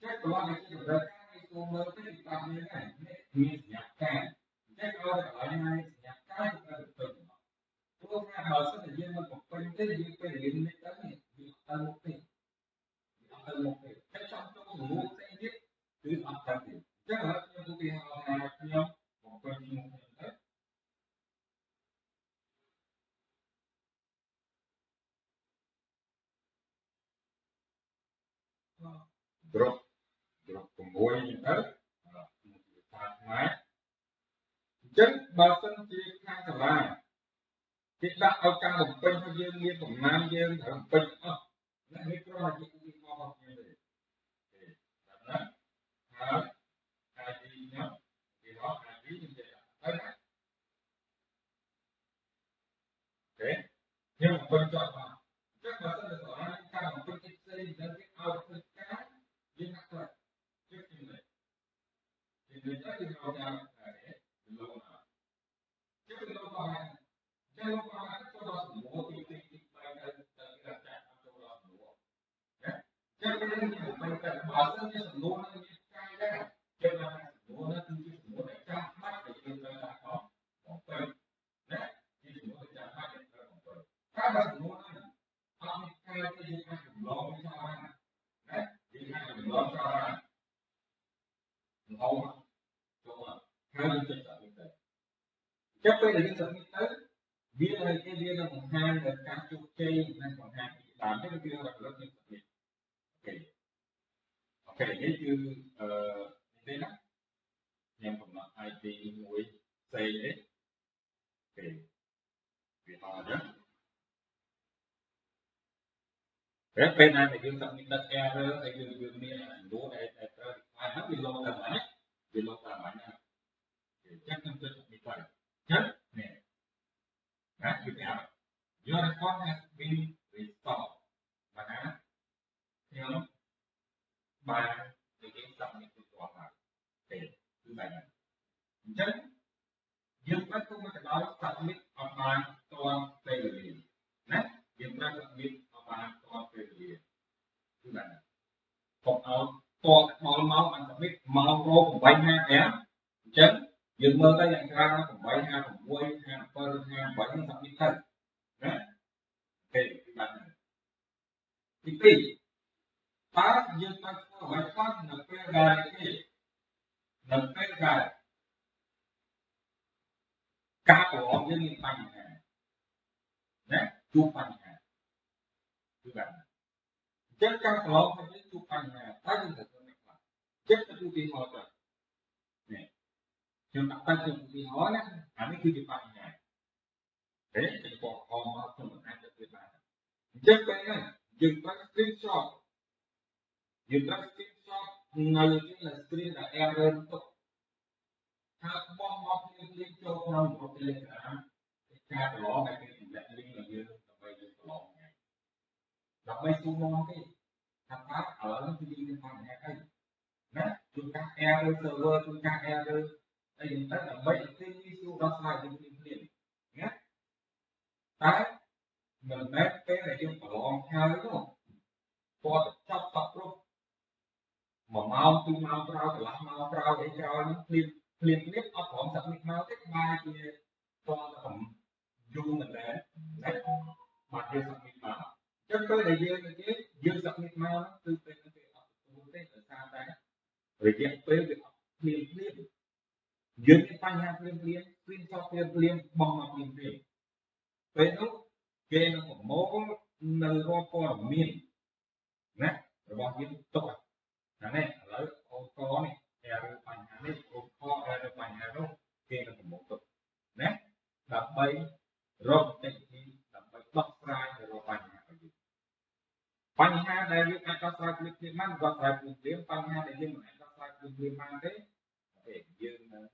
ចឹងប្រឡងឲ្យជាតម្រូវការនេះចូលមើលទៅពីតាមនេះហើយមានសញ្ញាការចឹងឲ្យកន្លែងណាសញ្ញាការគឺត្រូវពេញព្រោះថាបើសិនជាយើងមិនបំពេញទេយើងពេលរៀននេះទៅនេះវាអត់ទៅមុខទេវាអត់ទៅមុខទេតែចង់ចូលជំនួសផ្សេងទៀតគឺអត់ទៅទេចឹងឥឡូវខ្ញុំឧទាហរណ៍ថាខ្ញុំបំពេញឈ្មោះខ្ញុំទៅdrop 6ទៅភាសាខ្មែរអញ្ចឹងបើសិនជាខាងសាលាគេដាក់ឲ្យការបំពេញរបស់យើងមានប្រមាណយើងត្រូវបំពេញអស់នេះគ្រាន់តែជាឧទាហរណ៍របស់ខ្ញុំទេណាហើយ ID ខ្ញុំគេហៅ ID ខ្ញុំចេះហើយណាអូខេខ្ញុំបំពេញចោលមកអញ្ចឹងបើសិនជាសាលាការបំពេញផ្សេងទៅគេឲ្យធ្វើការយើងដាក់ទៅជិះជំនួយជំនួយទៅគេហៅថាលោកជិះលោកបានចឹងលោកបានចូលដល់សំណួរទី3ទៅគេចាក់ចូលដល់សំណួរណាចឹងពេលនេះខ្ញុំបំពេញតែបើសិនជាសំណួរនឹងមានការដែរចឹងថាសំណួរនោះគឺជាសំណួរដែលចាំបាច់ដែលយើងត្រូវដាក់ផងបំពេញណាជាសំណួរដែលចាំបាច់ដែលត្រូវបំពេញតែបើសំណួរនោះអត់មានការដែលយើងអាចចម្លងចោលបានណាយើងអាចចម្លងចោលបានល្អចូលមកហើយយើងចុចដាក់នេះទៅចឹងពេលដែលយើងចុចនេះទៅវាឲ្យគេវានឹងបង្ហាញដល់ការជោគជ័យនិងបង្ហាញពីដើមនេះគឺរកលើកនេះអូខេនេះគឺនេះទេណាខ្ញុំកំណត់ ID មួយផ្សេងនេះអូខេវាអត់ចឹងពេលណាដែលយើងដាក់ error ហើយយើងមានចំនួនដែលត្រូវហើយហ្នឹងវាលោកតាមណាវាលោកតាមណាចឹងខ្ញុំចុចនេះទៅចឹងនេះណាគឺប្រាប់ Your record has been restored បាទណាខ្ញុំបាននិយាយសម្រាប់ទីទាត់ហើយទេគឺបែបហ្នឹងអញ្ចឹងយើងត្រូវធ្វើមកដល់ submit អត់បានទាន់ពេលវេលាណាយើងត្រូវ submit អត់បានទាន់ពេលវេលាគឺបែបហ្នឹងកុំឲ្យតបដល់មកបាន submit មករក8:55អញ្ចឹងយើងមើលទៅយ៉ាងច្រើន8:56 57 58ហ្នឹង submit ទៅណាពេលគឺបែបហ្នឹងទី2តើយើងត្រូវធ្វើអ្វីខ្លះនៅពេលដែលការប្រឡងយើងមានបញ្ហាណាជួបបញ្ហាគឺបែបហ្នឹងអញ្ចឹងការប្រឡងរបស់យើងជួបបញ្ហាតើយើងត្រូវធ្វើម៉េចខ្លះចិត្តទៅទីហោទៅនេះខ្ញុំដាក់ទៅជាឧទាហរណ៍ណាអានេះគឺជាបញ្ហាទេតែពណ៌អមមកខ្ញុំមិនអាចទៅធ្វើបានអញ្ចឹងពេលហ្នឹងយើងត្រូវ screenshot នៅជា screen ដែល error ទុកហើយបោះមកលីងចូលក្នុងប្រព័ន្ធ Telegram ការប្រឡងដែលគេទម្លាក់លីងឲ្យយើងដើម្បីយើងប្រឡងហ្នឹងដើម្បីសួរនាំទេ ថាតើឥឡូវគឺយើងមានបញ្ហាអីណាជួនកាល error server ជួនកាល error អីហ្នឹងទៅដើម្បីឲ្យគេងាយស្រួលដោះស្រាយយើងភ្លាមៗណាតែមិនមែនពេលដែលយើងប្រឡងហើយនោះគាត់ទៅចាប់តប់គ្រប់1ម៉ោង2ម៉ោងក្រោយកន្លះម៉ោងក្រោយអីក្រោយហ្នឹងភ្លាមអត់ព្រមសាប់នេះមកទេក្បែរជាតតែយូរមែនដែរណាបាទយើងសាប់នេះមកចឹងពេលដែលយើងសាប់នេះមកហ្នឹងគឺពេលហ្នឹងគេអត់ទទួលទេដោយសារតែរយៈពេលវាអត់ភ្លាមយើងមានបញ្ហាភ្លាមscreen shot ភ្លាមបងមកភ្លាមពេលនោះគេនឹងប្រមូលនៅរាល់ព័ត៌មានណារបស់យើងទុកហ្នឹងឯងឥឡូវអូនកនេះerrorបញ្ហានេះអូកerrorបញ្ហានោះគេនឹងប្រមូលទុកណាដើម្បីរកតិចទីដើម្បីដោះស្រាយទៅរកបញ្ហារបស់យើងបញ្ហាដែលយើងអាចដោះស្រាយភ្លាមបានដោះស្រាយភ្លាមបញ្ហាដែលយើងមិនអាចដោះស្រាយភ្លាមបានទេយើងនឹង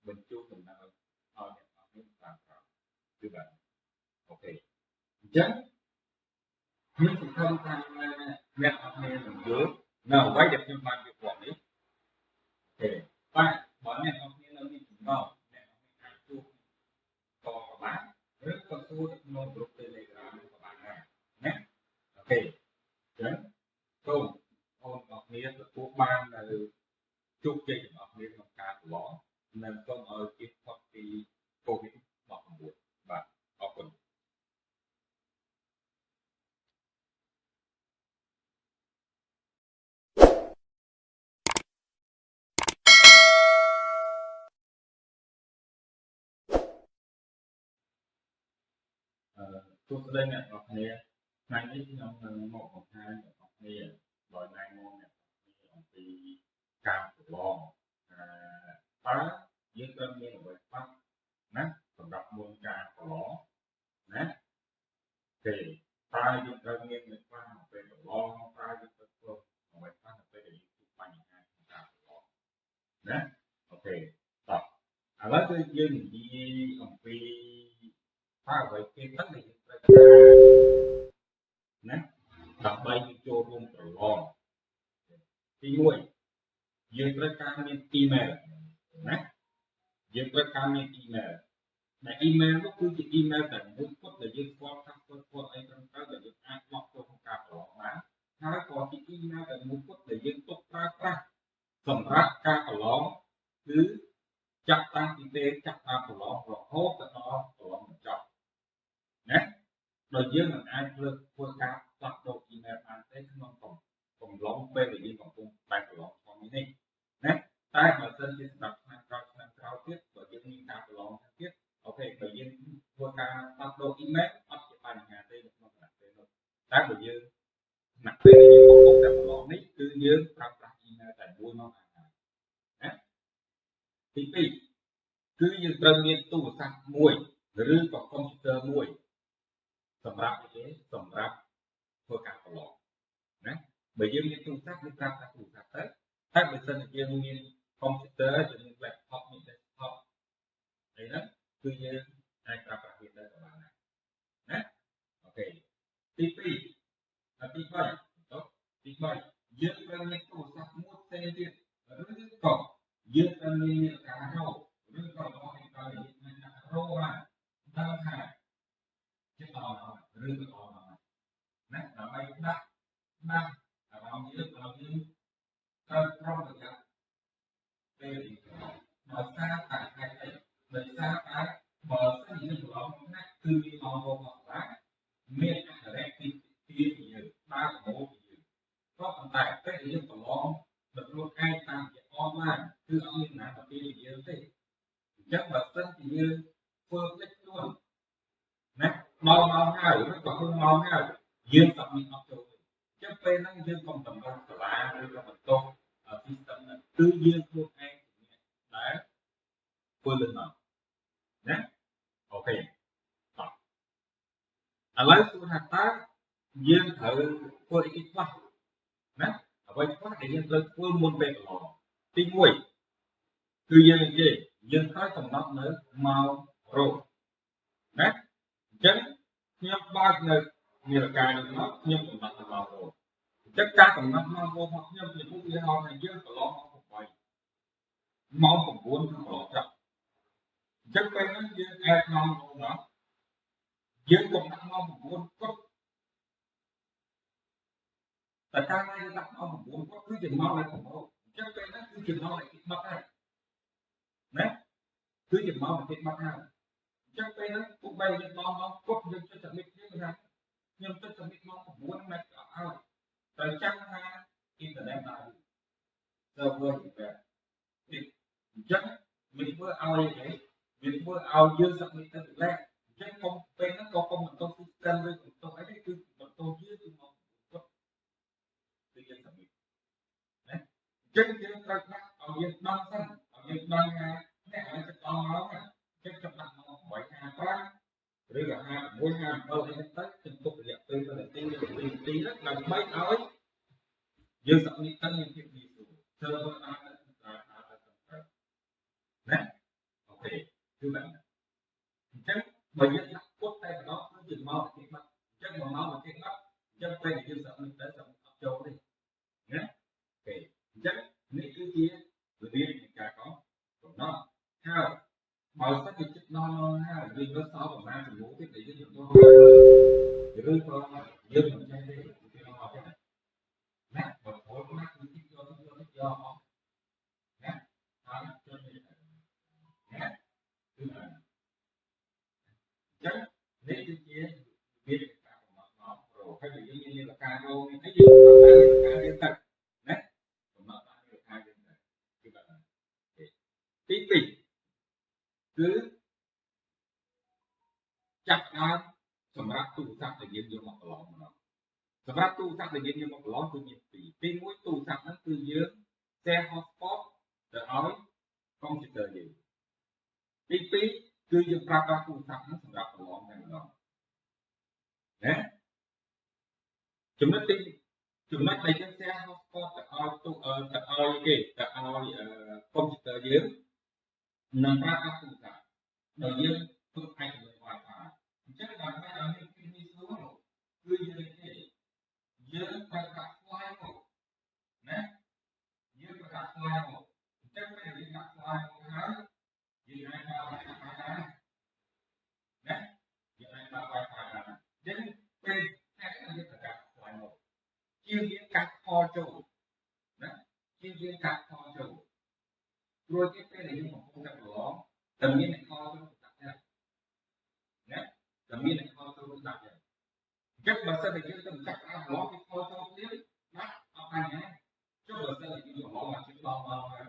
បញ្ជូនដំណើរឲ្យអ្នកអរគុណតាមក្រោយគឺបាទអូខេអញ្ចឹងខ្ញុំសង្ឃឹមថាអ្នកអរគុណនឹងយល់នៅអ្វីដែលខ្ញុំបានរៀបរាប់នេះទេបាទបើអ្នកអរគុណនៅនេះចំណងអ្នកអរគុណអាចជួបក៏បានឬក៏សួរទៅក្នុងក្រុម Telegram ក៏បានដែរណាអូខេអញ្ចឹងសូមអូនអរគុណទទួលបាននៅជោគជ័យរបស់គ្នាក្នុងការប្រឡងនិងសូមឲ្យជៀសផុតពី COVID-19 បាទអរគុណសួស្តីអ្នកនរគ្នាថ្ងៃនេះខ្ញុំនឹងមកបង្ហាញអ្នកនរគ្នាដោយណែនាំអ្នកនរគ្នាអំពីការប្រឡងតើយើងត្រូវមានអ្វីខ្លះណាសម្រាប់មុនការប្រឡងណាទេតើយើងត្រូវមានអ្វីខ្លះនៅពេលប្រឡងតើយើងត្រូវធ្វើអ្វីខ្លះនៅពេលដែលយើងជួបបញ្ហាក្នុងការប្រឡងណាអូខេតោះឥឡូវគឺយើងនិយាយអំពីតើអ្វីគេទៅដែលយើងត្រូវណាដើម្បីចូលរួមប្រឡងទី1យើងត្រូវការមាន email ណាយើងត្រូវការមាន email ដែល email នោះគឺជា email តែមួយគត់ដែលយើងស្គាល់ថាគាត់អីត្រឹមត្រូវដែលយើងអាចបោះចូលក្នុងការប្រឡងបានហើយក៏ជា email តែមួយគត់ដែលយើងទុកប្រើប្រាស់សម្រាប់ការប្រឡងគឺចាប់តាំងពីពេលចាប់តាមប្រឡងរហូតដល់ប្រឡងបញ្ចប់ណាដោយយើងមិនអាចធ្វើការផ្លាស់ប្ដូរ email បានទេក្នុងកំឡុងពេលដែលយើងកំពុងតែប្រឡងក្នុងនេះណាតែបើសិនជាសម្រាប់ឆ្នាំក្រោយទៀតបើយើងមានការប្រឡងទៀតអូខេបើយើងធ្វើការផ្លាស់ប្ដូរ email អត់ជាបញ្ហាទេនៅក្នុងខណៈពេលនោះតែបើយើងខណៈពេលដែលយើងកំពុងតែប្រឡងនេះគឺយើងប្រើប្រាស់ email តែមួយមកហើយណាទី2គឺយើងត្រូវមានទូរស័ព្ទមួយឬក៏កុំព្យូទ័រមួយសម្រាប់សម្រាប់ធ្វើការប្រឡងណាបើយើងមានទូរស័ព្ទយើងប្រើប្រាស់ទូរស័ព្ទទៅតែបើសិនជាយើងមានកុំព្យូទ័រយើងមាន laptop មាន desktop អីហ្នឹងគឺយើងអាចប្រើប្រាស់វាទៅក៏បានដែរណាអូខេទី2ទី3យើងត្រូវមានទូរស័ព្ទមួយផ្សេងទៀតឬក៏យើងត្រូវមានការរោឬក៏របស់ឯកសារយើងអាចរោបានដល់ថាចិត្តអត់ឬក៏អត់ណាដើម្បីដាក់អារម្មណ៍យើងត្រូវប្រុងប្រយ័ត្នពេលដោយសារតែហេតុអីដោយសារតែបើសិនជាប្រឡងណាគឺមានអររបស់សាលាមានអក្សរពីយើងដើរប្រមូលពីយើងក៏ប៉ុន្តែពេលយើងប្រឡងដោយខ្លួនឯងតាមជាអនឡាញគឺអត់មានណាពីយើងទេអញ្ចឹងបើសិនជាយើងធ្វើភ្លេចខ្លួនណាដល់ម៉ោងហើយឬក៏ក្នុងម៉ោងហើយយើងអត់មានអត់ចូលទេអញ្ចឹងពេលហ្នឹងយើងកុំតម្រូវសាលាឬក៏បន្ទប់ system ហ្នឹងគឺយើងខ្លួនឯងដែលធ្វើលឿនមកណាអូខេតោះឥឡូវសួរថាតើយើងត្រូវធ្វើអីខ្លះណាអ្វីខ្លះដែលយើងត្រូវធ្វើមុនពេលប្រឡងទី1គឺយើងត្រូវកំណត់នៅម៉ោងរោណាអញ្ចឹងខ្ញុំបើកនៅនាឡិកានេះមកខ្ញុំកំណត់ម៉ោងរោអ chắc cả tầm năm năm vô hoặc nhau thì cũng đi học này chứ còn lo không phải mong cũng muốn không lo chắc chắc phải nó chứ ai mong đó dương cũng đặt mong cũng muốn có tại sao ai đặt mong cũng muốn có cứ chừng mong lại cũng không chắc phải nó cứ chừng mong lại cái bắt này đấy cứ chừng mong là cái bắt này chắc phải nó cũng bay chừng mong nó có nhưng cho chẳng biết như thế nhưng cho chẳng biết mong cũng muốn mày cả ao tại chắc ha internet là server thì về chắc mình vừa ao như thế mình vừa ao dương sắp mình tên lẹ chắc không bên nó có một con system với một con ấy cứ một con dưới thì nó có tự nhiên sắp mình đấy chắc cái các bạn ao dương đăng sẵn ao dương đăng cái này sẽ có máu này chắc các bạn nó hỏi phát rồi là mỗi đâu hay tất từng cục liệt từ là tí rất là mấy nói dương sắp mình tăng những cái gì server đấy ok thứ bảy chắc bởi vì quốc tế nó cứ chừng mau cái mắt chắc mà mau là cái mắt chắc quen thì sợ mình tới sống ấp châu đi nhé ok chắc những cái kia người biết thì cả có còn nó how bảo sắc cái chất non ha vì nó sau mà mang từ ngũ cái gì cái nó rồi có dương mình chơi đi cái nó cái này nè một khối mắt cái do nè đó cho nên nè thứ bảy chắc nếu cái kia biết cả nó rồi cái gì như là caro cái gì nó tăng như là caro liên tục đấy nó tăng như là caro liên tục thì bạn tí tỉ cứ chắc ăn sầm rác tu sạch đểยืน vô một lon nó sầm rác tu sạch đểยืน vô một lon គឺមានពីរទីមួយទូរស័ព្ទហ្នឹងគឺយើង share hotspot ទៅឲ្យកុំព្យូទ័រយើងទីពីរគឺយើងប្រើប្រាស់ទូរស័ព្ទហ្នឹងសម្រាប់ប្រឡងតែម្ដងណាចំណុចទីចំណុចដែលយើង share hotspot ទៅឲ្យទូទៅឲ្យគេទៅឲ្យកុំព្យូទ័រយើងនឹងប្រើប្រាស់ទូរស័ព្ទដោយយើងធ្វើឯកភាព Wi-Fi អញ្ចឹងដើម្បីឲ្យមានភាពងាយស្រួលគឺយើងប្រើប្រាស់ file មកណាយើងប្រើប្រាស់ file មកអញ្ចឹងពេលយើងដាក់ file មកហើយយើងអាចប្រើ Wi-Fi បានណាយើងអាចប្រើ Wi-Fi បានអញ្ចឹងពេលតែយើងប្រើ file មកជាងយើងកាត់ខលចូលណាជាងយើងកាត់ខលចូលព្រោះពេលយើងកំពុងតែប្រឡងតែមានខលចូលដាក់ដែរណាតែមានខលចូលដាក់ដែរអញ្ចឹងបើសិនតែយើងទៅចាប់អាប្រឡងពីខលចូលទៀតណាអត់បញ្ហាចុះបើសិនតែយើងប្រឡងមកជិះដល់មកហើយ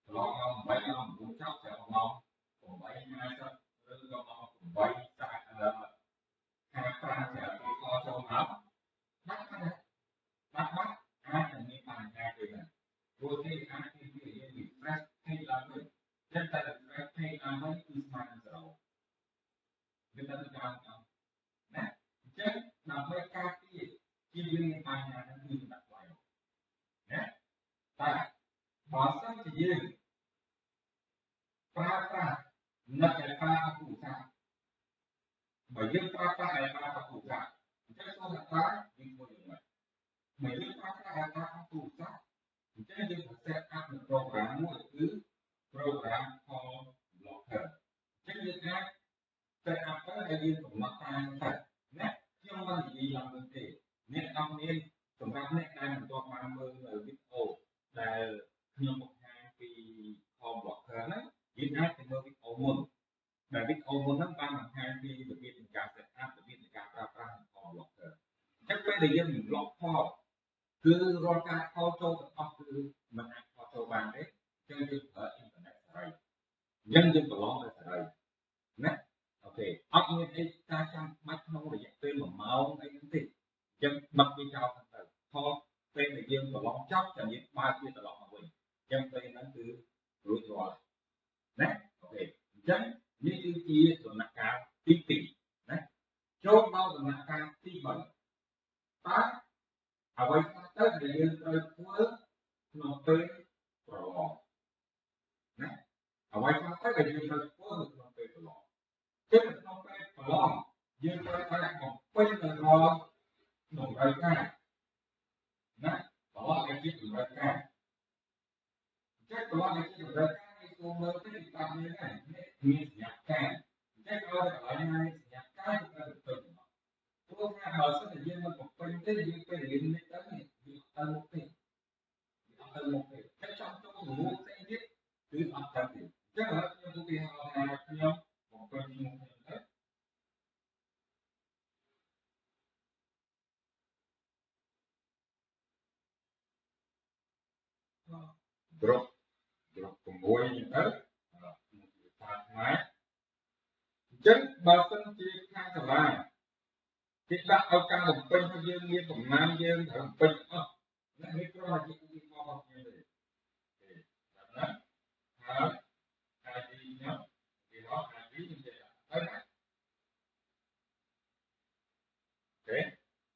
ប្រឡងមក8ដល់9ចាប់តែមក8:50ឬក៏មក8:45តែពីខលចូលមកបាត់អាចនឹងមានបញ្ហាទេណាព្រោះគេអាចគេយើង refresh page ឡើងវិញចឹងតែ refresh page ឡើងវិញគឺស្មើនឹង0វាទៅតាមណាអញ្ចឹងដើម្បីការពារជាយើងមានបញ្ហាហ្នឹងគឺដាក់ໄວណាតែបើសិនជាយើងប្រើប្រាស់នឹកឲ្យប្រើទូរស័ព្ទបើយើងប្រើប្រាស់ឲ្យប្រើទូរស័ព្ទអញ្ចឹងសូមថាយើងធ្វើយ៉ាងម៉េចបើយើងប្រើប្រាស់ឲ្យប្រើទូរស័ព្ទអញ្ចឹងយើងsẽ up នៅ program មួយគឺ program call blocker អញ្ចឹងយើងអាច set up ទៅហើយយើងកំណត់តាមទៅណាខ្ញុំមិននិយាយឡើងវិញទេអ្នកនរគ្នាសម្រាប់អ្នកដែលមិនទាន់បានមើលវីដេអូដែលខ្ញុំបង្ហាញពី call blocker ហ្នឹងយើងអាចទៅមើលវីដេអូមុនដែលវីដេអូមុនហ្នឹងបានបង្ហាញពីរបៀបនៃការ set up របៀបនៃការប្រើប្រាស់ call blocker អញ្ចឹងពេលដែលយើង block call គឺរាល់ការ call ចូលទាំងអស់គឺមិនអាច call ចូលបានទេអញ្ចឹងយើងប្រើ internet សេរីអញ្ចឹងយើងប្រឡងទៅសេរីណាអូខេអត់មានអីការចាំបាច់ក្នុងរយៈពេល1ម៉ោងអីហ្នឹងទេអញ្ចឹងបិទវាចោលទៅផលពេលដែលយើងប្រឡងចប់ចាំយើងបើកវាត្រឡប់មកវិញអញ្ចឹងពេលហ្នឹងគឺរួចរាល់ណាអូខេអញ្ចឹងនេះគឺជាដំណាក់កាលទី2ណាចូលដល់ដំណាក់កាលទី3តើអ្វីខ្លះទៅដែលយើងត្រូវធ្វើក្នុងពេលប្រឡងណាអ្វីខ្លះទៅដែលយើងត្រូវធ្វើក្នុងពេលប្រឡងចឹងក្នុងពេលប្រឡងយើងត្រូវតែបំពេញទៅរាល់តម្រូវការ ណាប្រឡងឯជាតម្រូវការចឹងប្រឡងឯជាតម្រូវការនេះគួរមើលទៅពីតាមនេះដែរមានសញ្ញាការចឹងឲ្យតែកន្លែងណាសញ្ញាការគឺត្រូវទៅព្រោះថាបើសិនជាយើងមិនបំពេញទេយើងពេលរៀននេះទៅនេះវាអត់ទៅមុខទេវាអត់ទៅមុខទេតែចាំចូលជំនួសផ្សេងទៀតគឺអត់ទៅទេចឹងឥឡូវខ្ញុំឧទាហរណ៍ថាខ្ញុំបំពេញឈ្មោះខ្ញុំទៅក្រុម6នេះទៅថាខ្មែរអញ្ចឹងបើសិនជាខាងសាលាគេដាក់ឲ្យការបំពេញរបស់យើងមានប្រមាណយើងត្រូវបំពេញអស់នេះគ្រាន់តែជាឧទាហរណ៍របស់ខ្ញុំទេណាហើយអាចទីខ្ញុំគេហៅអាចទីខ្ញុំចេះហើយណាអូខេ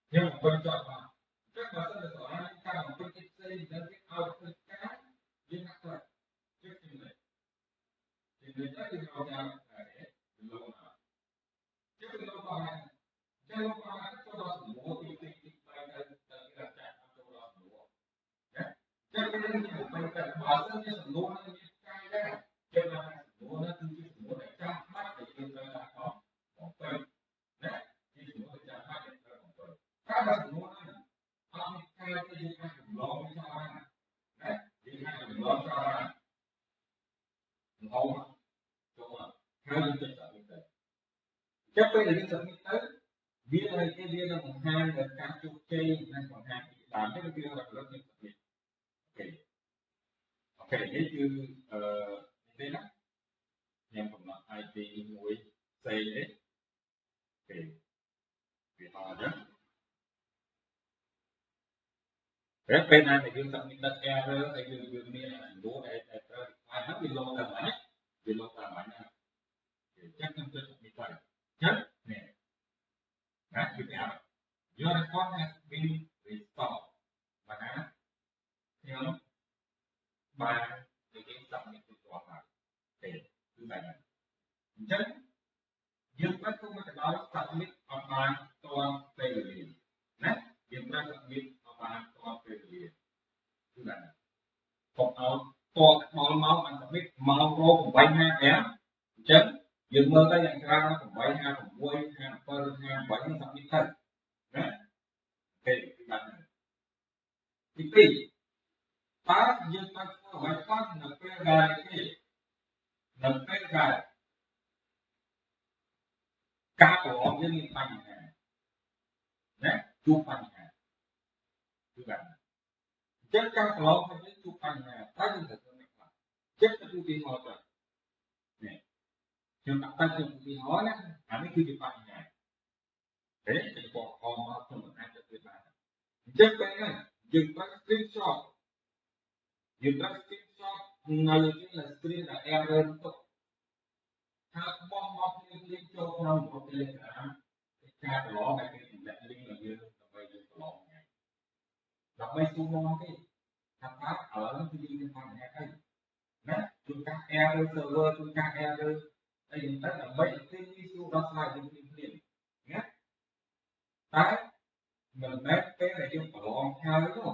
ខ្ញុំបំពេញចោលបានអញ្ចឹងបើសិនជាសាលាការបំពេញផ្សេងទៅគេឲ្យធ្វើការយើងហាក់ត្រូវជឿខ្ញុំនេះជានិយាយទៅគេហៅថាលោកណាជឿលោកបានចឹងលោកបានចូលដល់សំណួរទី3ទៅទៅចាក់ចូលដល់សំណួរណាចឹងពេលនេះខ្ញុំទៅបើសិនជាសំណួរនេះមានកាយដែរចឹងថាសំណួរនេះគឺជាសំណួរដែលចាំបាច់ដែលយើងត្រូវដាក់ផងបំពេញណាជាសំណួរដែលចាំបាច់ដែលត្រូវបំពេញតែបើសំណួរនេះអត់មានកាយទេយើងអាចចម្លងវាចោលបានណាយើងអាចចម្លងចោលបានហៅចូលមកហើយយើងចុចដាក់ទៅចឹងពេលដែលយើងចុចនេះទៅវាឲ្យគេវានឹងបង្ហាញដល់ការជោគជ័យនិងបង្ហាញពីតាមនេះគឺរកលឹកនេះអូខេនេះគឺនេះណាខ្ញុំកំណត់ ID មួយផ្សេងនេះអូខេវាហៅចឹងពេលណាដែលយើងដាក់នេះដាក់ error ហើយយើងមានចំនួនដែលត្រូវហើយហ្នឹងវាលោកតាមណាវាលោកតាមណាចឹងខ្ញុំចុចនេះទៅចឹងនេះណាគឺប្រាប់ Your account has been restored បាទណាខ្ញុំបាននិយាយសកម្មភាពរបស់ហើយទេគឺបែបហ្នឹងអញ្ចឹងយើងត្រូវធ្វើមកដល់ submit អត់បានទាន់ពេលវេលាណាយើងត្រូវ submit អត់បានទាន់ពេលវេលាគឺបែបហ្នឹងកុំឲ្យតល់ដល់មកបាន submit មករោ8:55អញ្ចឹងយើងមើលទៅយ៉ាងច្រើន8:56 57 58នឹង submit ទៅណាពេលគឺបែបហ្នឹងទី2តើយើងត្រូវធ្វើអ្វីខ្លះនៅពេលដែលការប្រឡងយើងមានបញ្ហាណាជួបបញ្ហាគឺបែបហ្នឹងអញ្ចឹងការប្រឡងរបស់យើងជួបបញ្ហាតែយើងត្រូវធ្វើមិនខ្លះចិត្តទៅទីហោទៅនេះខ្ញុំដាក់តែជាទីហោណាអានេះគឺជាបញ្ហាទេតែពណ៌អមមកខ្ញុំមិនអាចទៅបានអញ្ចឹងពេលហ្នឹងយើងត្រូវ screenshot នៅលើ screen ដែល error ទុកហើយបោះមកលីងចូលក្នុងប្រព័ន្ធ Telegram ការប្រឡងដែលគេតម្លាក់លីងឲ្យយើងដើម្បីយើងប្រឡងហ្នឹងដើម្បីសួរមកទេថាតើឥឡូវនេះគឺយើងមានបញ្ហាអីណាជួនកាល error server ជួនកាល error អីហ្នឹងទៅដើម្បីឲ្យគេងាយស្រួលដោះស្រាយយើងភ្លាមៗណាតែមិនមែនពេលដែលយើងប្រឡងហើយនោះ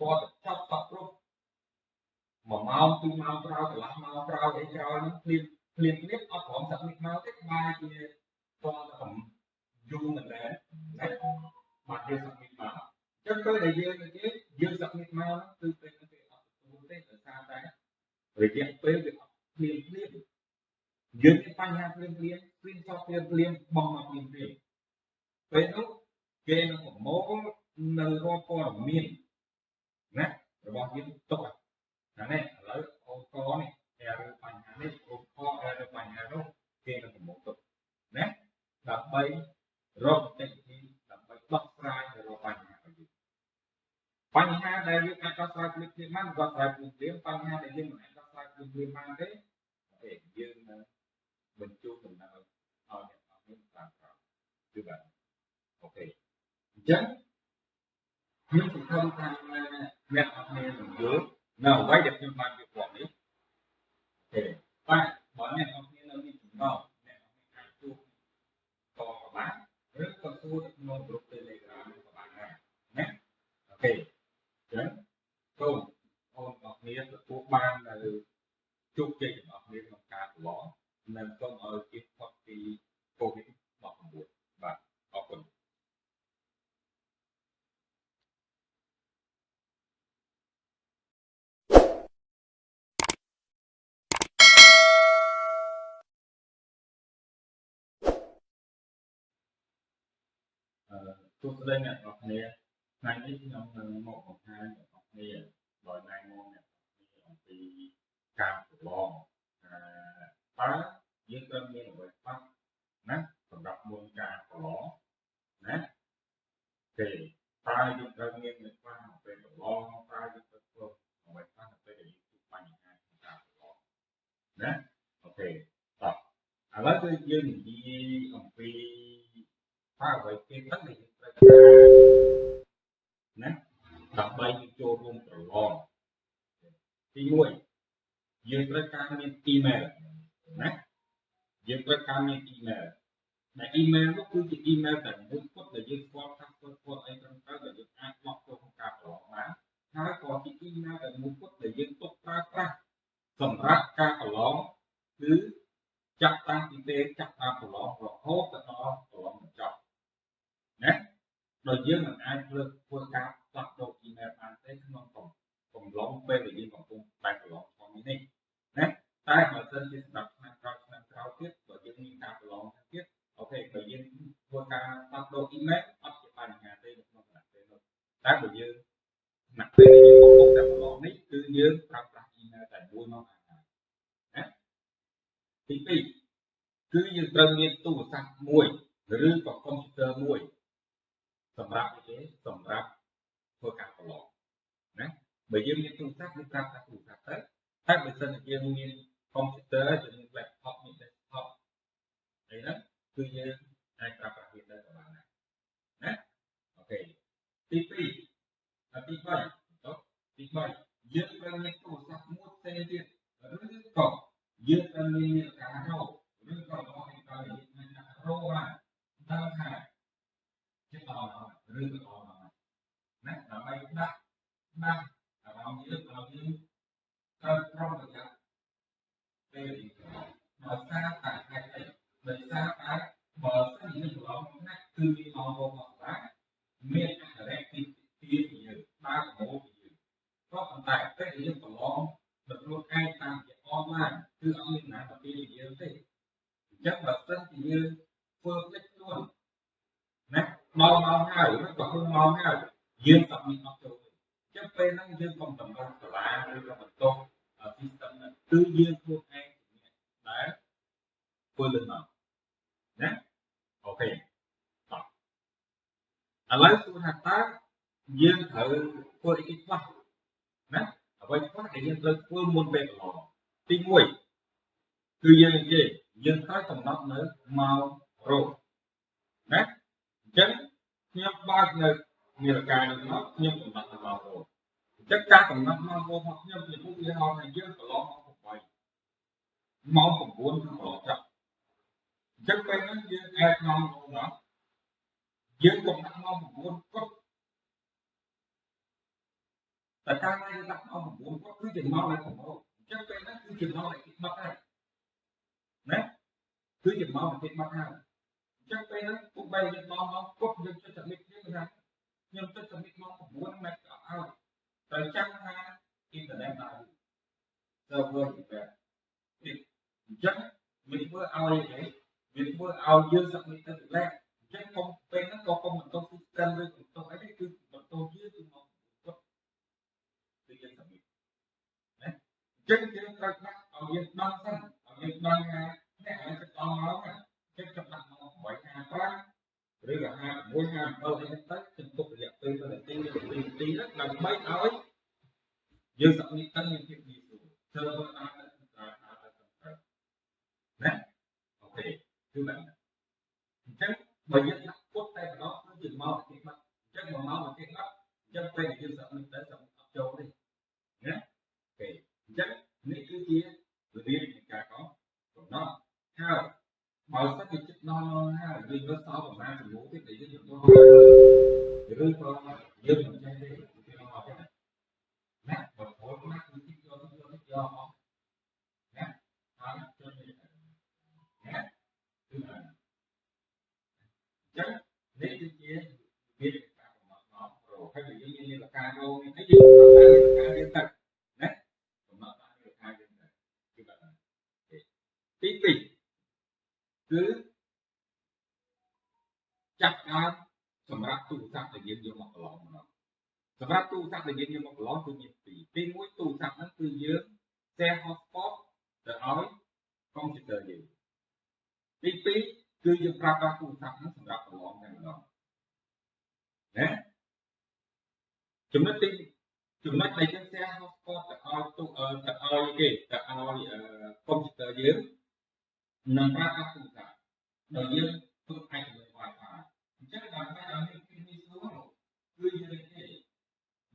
គាត់ចាប់តបគ្រប់1ម៉ោង2ម៉ោងក្រោយកន្លះម៉ោងក្រោយអីក្រោយហ្នឹងភ្លាមអត់ព្រមសាប់នេះមកទេបែរជាតតែយូរមែនដែរណាបាទយើងសាប់នេះមកអញ្ចឹងពេលដែលយើងសាប់នេះមកគឺពេលហ្នឹងគេអត់ទទួលទេដោយសារតែរយៈពេលវាអត់ភ្លាមយើងមានបញ្ហាភ្លាមscreenshotភ្លាមបោះមកភ្លាមពេលនោះគេនឹងប្រមូលនៅរាល់ព័ត៌មានណារបស់យើងទុកណានេះឥឡូវអូនកនេះ error បញ្ហានេះអូក error បញ្ហានោះគេនឹងប្រមូលទុកណាដើម្បីរកវិធីដើម្បីដោះស្រាយទៅរកបញ្ហារបស់យើងបញ្ហាដែលយើងអាចដោះស្រាយភ្លាមបានដោះស្រាយភ្លាមបញ្ហាដែលយើងមិនអាចដោះស្រាយភ្លាមបានទេយើងនឹងបញ្ជូនដំណើរឲ្យអ្នកអរគុណតាមក្រោយគឺបាទអូខេអញ្ចឹងខ្ញុំសង្ឃឹមថាអ្នកអរគុណនឹងយល់នៅអ្វីដែលខ្ញុំបានវិភាគនេះទេបាទបើអ្នកអរគុណនៅមានចំណងអ្នកអាចជួបតក៏បានឬក៏សួរនៅក្នុងក្រុម Telegram ក៏បានដែរណាអូខេ ទូស្ដីអ្នកនរគ្នាថ្ងៃនេះខ្ញុំនឹងមកបង្ហាញអ្នកនរគ្នាដោយណែនាំអ្នកនរគ្នាអំពីការប្រឡងតើយើងត្រូវមានអ្វីខ្លះណាសម្រាប់មុនការប្រឡងណាទេតើយើងត្រូវមានអ្វីខ្លះនៅពេលប្រឡងតើយើងត្រូវធ្វើអ្វីខ្លះនៅពេលដែលយើងជួបបញ្ហាក្នុងការប្រឡងណាអូខេតោះឥឡូវគឺយើងនិយាយអំពីតើអ្វីគេទៅដែលយើងត្រូវណាដើម្បីចូលរួមប្រឡងទី1យើងត្រូវការមាន email ណាយើងត្រូវការមាន email ដែល email នោះគឺជា email តែមួយគត់ដែលយើងស្គាល់ថាធ្វើអីត្រឹមត្រូវដែលយើងអាចបោះចូលក្នុងការប្រឡងបានហើយក៏ជា email តែមួយគត់ដែលយើងទុកប្រើប្រាស់សម្រាប់ការប្រឡងគឺចាប់តាំងពីពេលចាប់តាមប្រឡងរហូតដល់ប្រឡងបញ្ចប់ណាដោយយើងមិនអាចធ្វើការផ្លាស់ប្ដូរ email បានទេក្នុងកំឡុងពេលដែលយើងកំពុងតែប្រឡងក្នុងនេះណាតែបើសិនជាសម្រាប់ឆ្នាំក្រោយទៀតបើយើងមានការប្រឡងទៀតអូខេបើយើងធ្វើការផ្លាស់ប្ដូរ email អត់ជាបញ្ហាទេនៅក្នុងខណៈពេលនោះតែបើយើងខណៈពេលដែលយើងកំពុងតែប្រឡងនេះគឺយើងប្រើប្រាស់ email តែមួយមកហើយណាទី2គឺយើងត្រូវមានទូរស័ព្ទមួយឬក៏កុំព្យូទ័រមួយសម្រាប់អីគេសម្រាប់ធ្វើការប្រឡងណាបើយើងមានទូរស័ព្ទយើងប្រើប្រាស់ទូរស័ព្ទទៅតែបើសិនជាយើងមានកុំព្យូទ័រយើងមាន laptop មាន desktop អីហ្នឹងគឺយើងអាចប្រើប្រាស់វាទៅក៏បានដែរណាអូខេទី2ទី3យើងត្រូវមានទូរស័ព្ទមួយផ្សេងទៀតឬក៏យើងត្រូវមានការរោឬក៏របស់ឯករាជ្យមានការរោបានដឹងថាចិត្តដល់ឬក៏ដល់ណាដើម្បីដាក់អារម្មណ៍យើងឲ្យយើងត្រូវប្រុងប្រយ័ត្នពេលដោយសារតែហេតុអីដោយសារតែបើសិនជាប្រឡងណាគឺមានមករកមកសាមានអក្សរពីយើងដើរប្រមូលពីយើងក៏ប៉ុន្តែពេលយើងប្រឡងដោយខ្លួនឯងតាមជាអនឡាញគឺអត់មានណាពីយើងទេអញ្ចឹងបើសិនជាយើងធ្វើភ្លេចខ្លួនណាមកហើយឬក៏ខ្លួនមកហើយយើងអត់មានអត់ចូលទេអញ្ចឹងពេលហ្នឹងយើងកុំតម្រូវសាលាឬក៏បន្ទប់ system ហ្នឹងគឺយើងខ្លួនឯងដែលធ្វើលឿនមកណាអូខេតោះឥឡូវសួរថាតើយើងត្រូវធ្វើអីខ្លះណាអ្វីខ្លះដែលយើងត្រូវធ្វើមុនពេលប្រឡងទី1គឺយើងនិយាយយើងត្រូវកំណត់នៅម៉ោងរោណាអញ្ចឹងខ្ញុំបើកនៅនាឡិកានេះមកខ្ញុំកំណត់ម៉ោងរោអញ្ចឹងការកំណត់ម៉ោងរោរបស់ខ្ញុំជាឧទាហរណ៍ថាយើងប្រឡងម៉ោង8ម៉ោង9គឺប្រឡងចប់អញ្ចឹងពេលហ្នឹងយើងអាចម៉ោងរោដល់យើងកំណត់ម៉ោង9គាត់តែការដែលយើងដាក់ម៉ោង9គាត់គឺជាម៉ោងដែលប្រមូលអញ្ចឹងពេលហ្នឹងគឺជាម៉ោងដែលគេបិទហើយណាគឺជាម៉ោងដែលគេបិទហើយអញ្ចឹងពេលហ្នឹងទោះបីយើងម៉ោងគាត់យើងចុច submit គ្នាថាខ្ញុំចុច submit ម៉ោង9មិនអត់ឲ្យតែចាំថាអ៊ីនធឺណិតដើរ server ទៅអញ្ចឹងវាធ្វើឲ្យវាធ្វើឲ្យយើង submit ទៅលេខអញ្ចឹងកុំពេលហ្នឹងក៏កុំបន្ទប់ system ឬបន្ទប់អីទេគឺបន្ទប់យើងគឺមកគាត់គឺយើង submit ណាអញ្ចឹងយើងត្រូវដាក់ឲ្យយើងដឹងសិនឲ្យយើងដឹងថាអ្នកឲ្យចិត្តដល់ម៉ោងចិត្តចាប់ដាក់ម៉ោង8:55ឬក៏56 57អីទៅជំទុករយៈពេល1នាទីឬ2នាទីហ្នឹងដើម្បីឲ្យយើង submit ទៅមានភាពងាយស្រួល server អាចទៅណាអូខេគឺបែបហ្នឹងអញ្ចឹងបើយើងដាក់ពុតតែម្ដងគឺជាម៉ោងគេបាត់អញ្ចឹង1ម៉ោងគេបាត់អញ្ចឹងពេលយើង submit ទៅ submit អត់ចូលទេណាអូខេអញ្ចឹងនេះគឺជារបៀបនៃការកំណត់ហើយបើសិនជាចិត្តដល់ម៉ោងហើយយើងទៅសល់ប្រហែលចំនួនទៀតដែលយើងទទួលឬក៏យើងមិនចេះទេពីមកអត់ទេណាបើព្រោះណាគឺទីយកអស់ណាហើយចុចនេះណាគឺអញ្ចឹងនេះគឺជាវាការកំណត់ម៉ោងប្រូហើយយើងមានលក្ខណៈរោនេះយើងកំណត់តាមលក្ខណៈយើងទៅណាកំណត់តាមលក្ខណៈយើងទៅគឺបែបហ្នឹងទី2គឺចាប់ដើមសម្រាប់ទូរ សម្រាប់ទូរស័ព្ទដែលយើងយកមកប្រឡងគឺមានពីរទី1ទូរស័ព្ទហ្នឹងគឺយើង share hotspot ទៅឲ្យកុំព្យូទ័រយើងទី2គឺយើងប្រើប្រាស់ទូរស័ព្ទហ្នឹងសម្រាប់ប្រឡងតែម្ដងណាចំណុចដែលយើង share hotspot ទៅឲ្យទូទៅឲ្យគេទៅឲ្យកុំព្យូទ័រយើងនឹងប្រើប្រាស់ទូរស័ព្ទដោយយើងធ្វើឯកភាព Wi-Fi អញ្ចឹងដើម្បីឲ្យមានភាពងាយស្រួលគឺ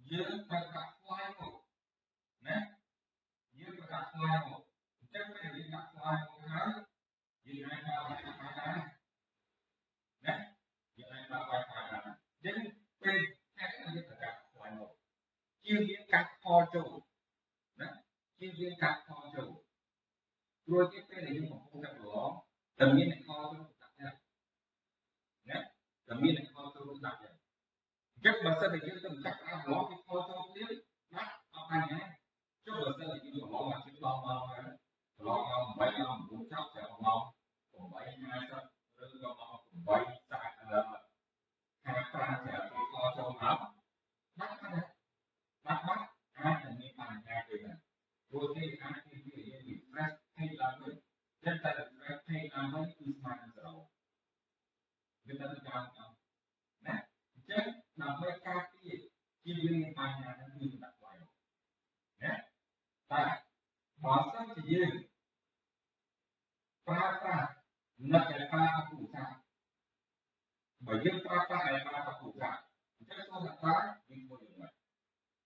យើងត្រូវដាក់ file មកណាយើងត្រូវដាក់ file មកអញ្ចឹងពេលយើងដាក់ file មកហើយយើងអាចដាក់ Wi-Fi បានណាយើងអាចដាក់ Wi-Fi បានអញ្ចឹងពេលតែយើងត្រូវដាក់ file មកជៀសវាងការខលចូលណាជៀសវាងការខលចូលព្រោះពេលដែលយើងកំពុងតែប្រឡងតែមានអ្នកខលចូលដាក់ដែរណាតែមានអ្នកខលចូលដាក់ដែរអញ្ចឹងបើសិនតែយើងទៅចាប់អាប្រឡងពីខលចូលទៀតណាអត់បញ្ហាចុះបើសិនតែយើងប្រឡងមកជិះដល់ម៉ោងហើយប្រឡងមក8ដល់9ចប់តែម៉ោង8:50ឬក៏ម៉ោង8:45តែពីខលចូលមកបាត់អាចនឹងមានបញ្ហាទេណាព្រោះគេអាចនិយាយ refresh page ឡើងវិញតែ refresh page ឡើងវិញគឺស្មើនឹង0វាទៅតាមណាអញ្ចឹងដើម្បីការពារជាយើងមានបញ្ហាហ្នឹងគឺដាក់ໄວណាតែបើសិនជាយើងប្រើប្រាស់និច្ចកាលទូរស័ព្ទបើយើងប្រើប្រាស់ឯកសារទូរស័ព្ទអញ្ចឹងសូមអ្នកប្រើយើងធ្វើយ៉ាងម៉េច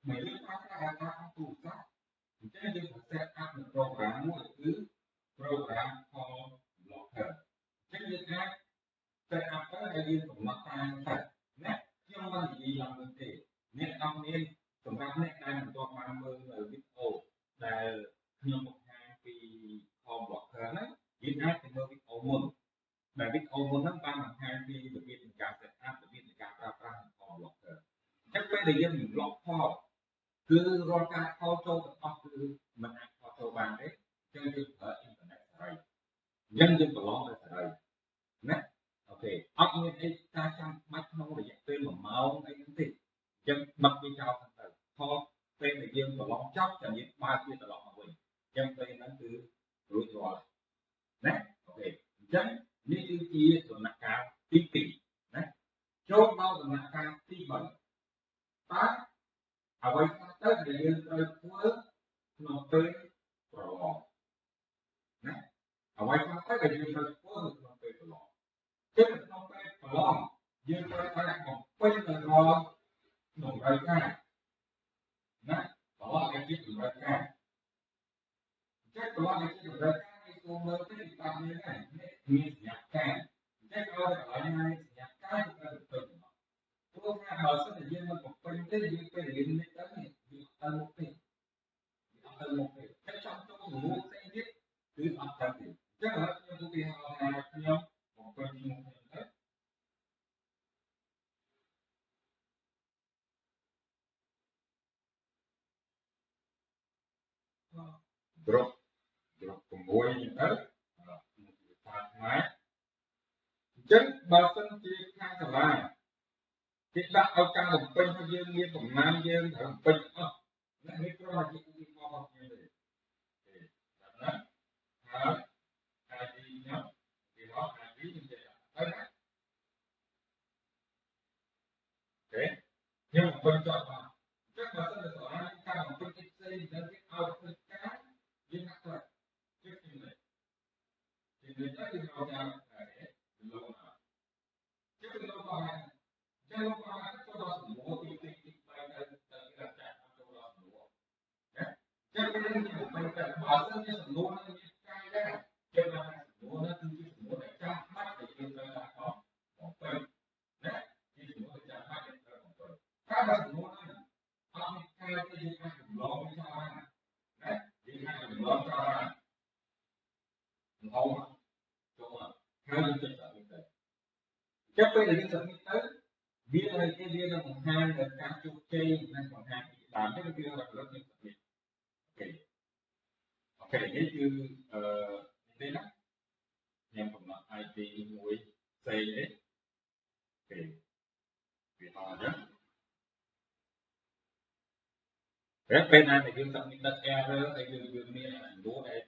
បើយើងប្រើប្រាស់ឯកសារទូរស័ព្ទអញ្ចឹងយើងត្រូវ set up នៅ program មួយគឺ program call blocker អញ្ចឹងយើងអាច set up ទៅហើយយើងកំណត់តាមទៅណាខ្ញុំមិននិយាយឡើងវិញទេអ្នកនរគ្នាសម្រាប់អ្នកដែលមិនទាន់បានមើលវីដេអូដែលខ្ញុំបង្ហាញពី call blocker ហ្នឹងយើងអាចទៅមើលវីដេអូមុនដែលវីដេអូមុនហ្នឹងបានបង្ហាញពីរបៀបនៃការ set up របៀបនៃការប្រើប្រាស់ call blocker អញ្ចឹងពេលដែលយើង block call គឺរាល់ការខលចូលទាំងអស់គឺមិនអាចខលចូលបានទេអញ្ចឹងយើងប្រើអ៊ីនធឺណិតសេរីអញ្ចឹងយើងប្រឡងដោយសេរីណាអូខេអត់មានអីការចាំបាច់ក្នុងរយៈពេល1ម៉ោងអីហ្នឹងទេអញ្ចឹងបិទវាចោលទៅខលពេលដែលយើងប្រឡងចប់ចាំយើងបើកវាត្រឡប់មកវិញអញ្ចឹងពេលហ្នឹងគឺរួចរាល់ណាអូខេអញ្ចឹងនេះគឺជាដំណាក់កាលទី2ណាចូលដល់ដំណាក់កាលទី3តើអ្វីខ្លះទៅដែលយើងត្រូវធ្វើក្នុងពេលប្រឡងណាអ្វីខ្លះទៅដែលយើងត្រូវធ្វើក្នុងពេលប្រឡងគឺក្នុងពេលប្រឡងយើងត្រូវតែបំពេញនៅរាល់តម្រូវការណាប្រឡងឲ្យជាតម្រូវការអញ្ចឹងប្រឡងឲ្យជាតម្រូវការនេះគួរមើលទៅពីតាមនេះដែរមានសញ្ញាការអញ្ចឹងឲ្យតែកន្លែងណាសញ្ញាការគឺត្រូវបំពេញព្រោះថាបើសិនជាយើងមិនបំពេញទេយើងពេលរៀននេះទៅនេះវាអត់ទៅមុខទេវាអត់ទៅមុខទេតែចង់ចូលជំនួសផ្សេងទៀតគឺអត់ទៅទេអញ្ចឹងឥឡូវខ្ញុំឧទាហរណ៍ថាខ្ញុំបំពេញឈ្មោះខ្ញុំទៅdrop 6ហ្នឹងទៅភាសាខ្មែរអញ្ចឹងបើសិនជាខាងសាលាគេដាក់ឲ្យការបំពេញរបស់យើងមានប្រមាណយើងត្រូវបំពេញអស់នេះគ្រាន់តែជាឧទាហរណ៍របស់ខ្ញុំទេណាហើយID ខ្ញុំឧទាហរណ៍ ID ខ្ញុំចេះទៅណាអូខេខ្ញុំបំពេញចោលបានអញ្ចឹងបើសិនជាសាលាការបំពេញផ្សេងទៅទៀតឲ្យធ្វើការយើងដាក់ទៅជិះជំនួយទៅយើងរកតាមលោកណាជិះលោកបានចឹងលោកបានចូលដល់សំណួរទី3ទៅរកចាក់ចូលដល់សំណួរណាចឹងយើងបំពេញតែបើសិនជាសំណួរនឹងមានការដែរចឹងថាសំណួរនោះគឺជាសំណួរដែលចាំបាច់ដែលយើងត្រូវដាក់ផងបំពេញណាជាសំណួរដែលចាំបាច់ដែលត្រូវបំពេញតែបើសំណួរនោះអត់មានការទេយើងអាចចម្លងវាចោលបានណាយើងអាចចម្លងចោលបានរហូតចូលហើយយើងចុចដាក់ទៅចឹងពេលដែលយើងsubmitទៅវាឲ្យគេវានឹងបង្ហាញដល់ការជោគជ័យនិងបង្ហាញពីដើមនេះគឺរកលឹកយើង submit អូខេនេះគឺនេះណាខ្ញុំកំណត់ ID មួយផ្សេងនេះអូខេវាអត់ចឹង Rất bên này thì chúng ta mình đặt error hay dương miền là đủ để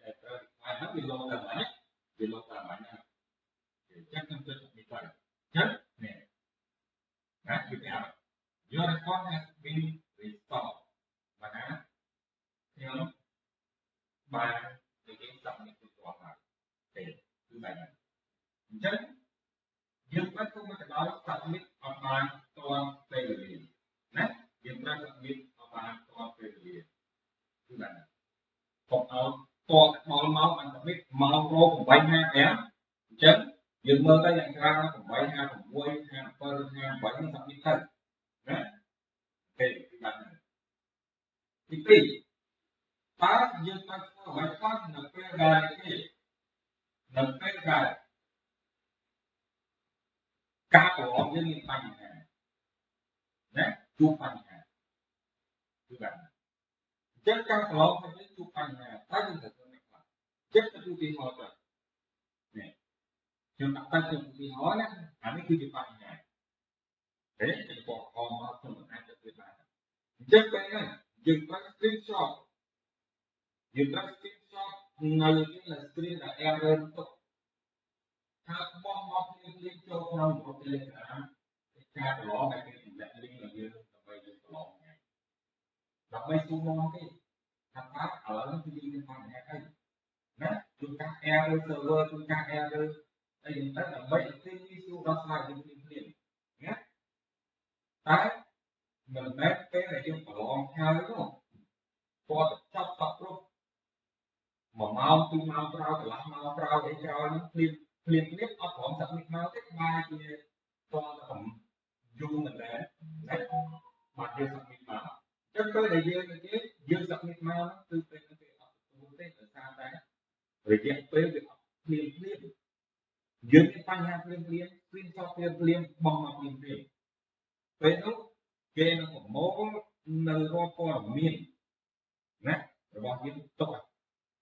ai hết bị lộn làm máy bị lộn làm máy nha chắc chắn tôi bị vậy chết nè đã bị ảo your response has been restored và đã theo ba cái tập mình tự chọn lại để thứ này chết dương bắt không có nói submit ở bài toàn về liền nè dương ta submit ở bài toàn về liền thứ này còn ở toàn máu anh submit máu rô của bay ha bé chết dương mơ cái dạng ra nó của bay ha của quay ha per ha bảy nó submit thân nè ok thứ này thì ta dương ta có bài phát là cái gài cái là cái gài cá của ông dân nghiệp bằng hàng nè chụp bằng hàng thứ này chất cá của ông hay chụp bằng hàng ta dùng thật là chất cái chụp đi họ rồi nè chúng ta chụp đi họ nè anh ấy cứ chụp bằng hàng thế thì bỏ họ mà không được ai chụp được lại chất cái này dùng các screenshot dùng các screenshot này là screen là error tốtถ้าบองบลิงก์โจมเราอยู่ในเลยนะการหลอกในเป็นแบบลิงก์เราเยอะเราไปดูหลอกไงเราไม่ซูมองที่ทำพักởที่ลิงก์ทำยังไงนะจุดการแอร์เซิร์ฟเวอร์จุดการแอร์ไอ้ยังตั้งแต่ไม่ที่ซูเราใส่ลิงก์เปลี่ยนเนี่ยแต่mình biết cái này chúng ta lon theo đúng không qua chấp tập luôn mà mau tu mau trao là mau trao để trao những liên tiếp ở phòng tập mình mau cái bài thì cho nó cũng dùng mình để đấy mà chưa tập mình mà chắc tới đây dương như thế dương tập mình mau nó từ từ nó về học từ từ từ xa đấy rồi diễn tới việc học liên tiếp dương cái phanh ha liên cho liên bằng mặt liên tới lúc kia nó cũng mố nơi ro co miền nè rồi bao nhiêu tốt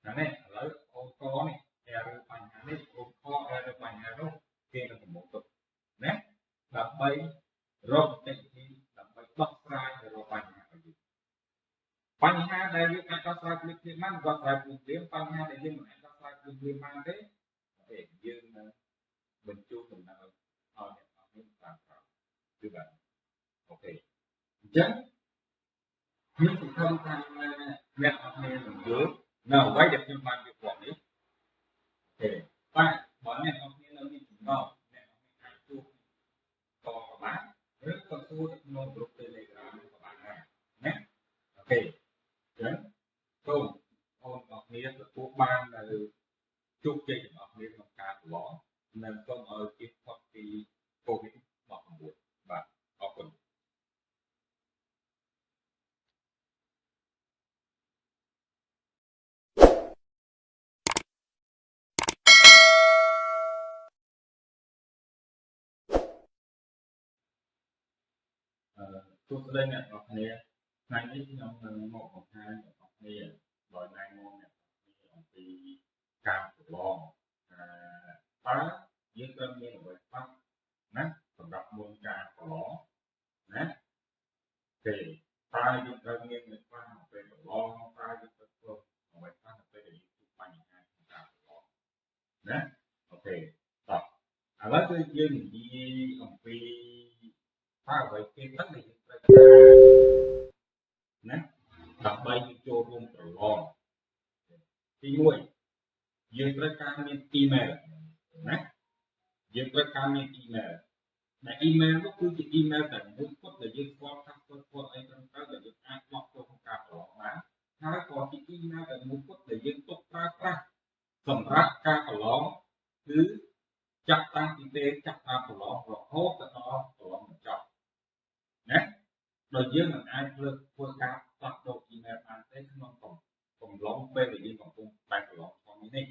này lấy ô có này er bằng này ô có er bằng này kia là một tục nè là bay rồi cái gì là bay bắt ra rồi bằng ha đây như anh có sai clip thì mang có sai clip tiếng bằng ha đây như anh có sai clip mang thế để như mình chú mình là ở những sản phẩm như vậy ok chắc nhưng cũng không tham nhận học nghề mình dưới nào quay được nhưng mà việc quản lý để bạn bọn nhận học nghề là gì cũng nào nhận học nghề hai chu to của bạn rất có số được nông group telegram của bạn này nhé ok đấy câu học nghề là của bạn là chúc trình học nghề một cả của nó nên không ở cái hoặc thì covid một buổi và học phần tôi đây là học nghề này ít trong một hoặc hai học nghề rồi này môn này học thì cao của lo phá với cơn như là vậy pháp nè còn gặp môn cao của nó nè thì phá với cơn như là pháp học về của lo phá với cơn phương học về pháp học về để giúp bạn hai cao của lo nè ok tập à lấy tôi dừng đi học vì phá vậy cái tất này nè tập bay cho luôn rồiទី1យើងត្រូវការមាន email ណាយើងត្រូវការមាន email ដែល email នោះគឺជា email តែមួយគត់ដែលយើងស្គាល់ថាគាត់អីត្រឹមត្រូវដែលយើងអាចបោះចូលក្នុងការប្រឡងបានហើយក៏ជា email តែមួយគត់ដែលយើងទុកប្រើប្រាស់សម្រាប់ការប្រឡងគឺចាប់តាំងពីពេលចាប់តាមប្រឡងរហូតដល់ប្រឡងបញ្ចប់ណាដោយយើងមិនអាចធ្វើការផ្លាស់ប្ដូរ email បានទេក្នុងកំឡុងពេលដែលយើងកំពុងបែបប្រឡងផងនេះ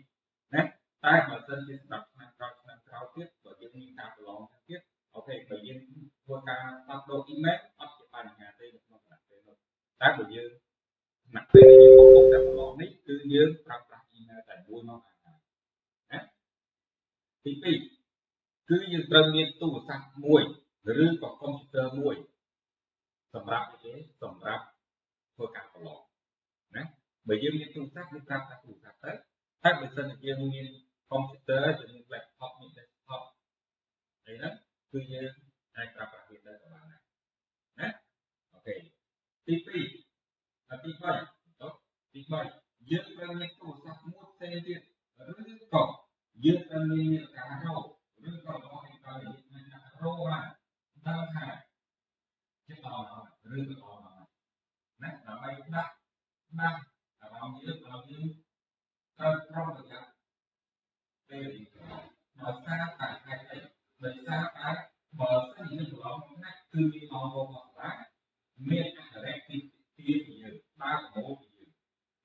ណាតែបើសិនជាសម្រាប់ឆ្នាំក្រោយទៀតបើយើងមានការប្រឡងទៀតអូខេបើយើងធ្វើការផ្លាស់ប្ដូរ email អត់ជាបញ្ហាទេនៅក្នុងគណៈពេលនោះតែបើយើងគណៈពេលដែលយើងកំពុងតែប្រឡងនេះគឺយើងប្រើប្រាស់ email តែមួយមកហើយណាទី2គឺយើងត្រូវមានទូរស័ព្ទមួយឬក៏កុំព្យូទ័រមួយសម្រាប់អីគេសម្រាប់ ធ្វើការប្រឡងណាបើយើងមានទូរស័ព្ទយើងប្រាប់ថាទូរស័ព្ទទៅតែបើសិនជាយើងមានកុំព្យូទ័រយើងមាន laptop មាន desktop អីហ្នឹងគឺយើងអាចប្រើប្រាស់វាទៅក៏បានដែរណាអូខេទី2ទី3ទី3យើងត្រូវមានទូរស័ព្ទមួយផ្សេងទៀតឬក៏យើងត្រូវមានការរកឬក៏របស់ឯកសារយើងអាចរកបានដឹងថាចិត្តដល់ឬក៏ដល់ណាដើម្បីដាក់អារម្មណ៍យើងត្រូវប្រុងប្រយ័ត្នពេលដោយសារតែហេតុអីដោយសារតែបើសិនជាប្រឡងណាគឺមានម៉ោងរបស់សាលាមានអក្ខរៈទីពីយើងដើរប្រមូលពីយើង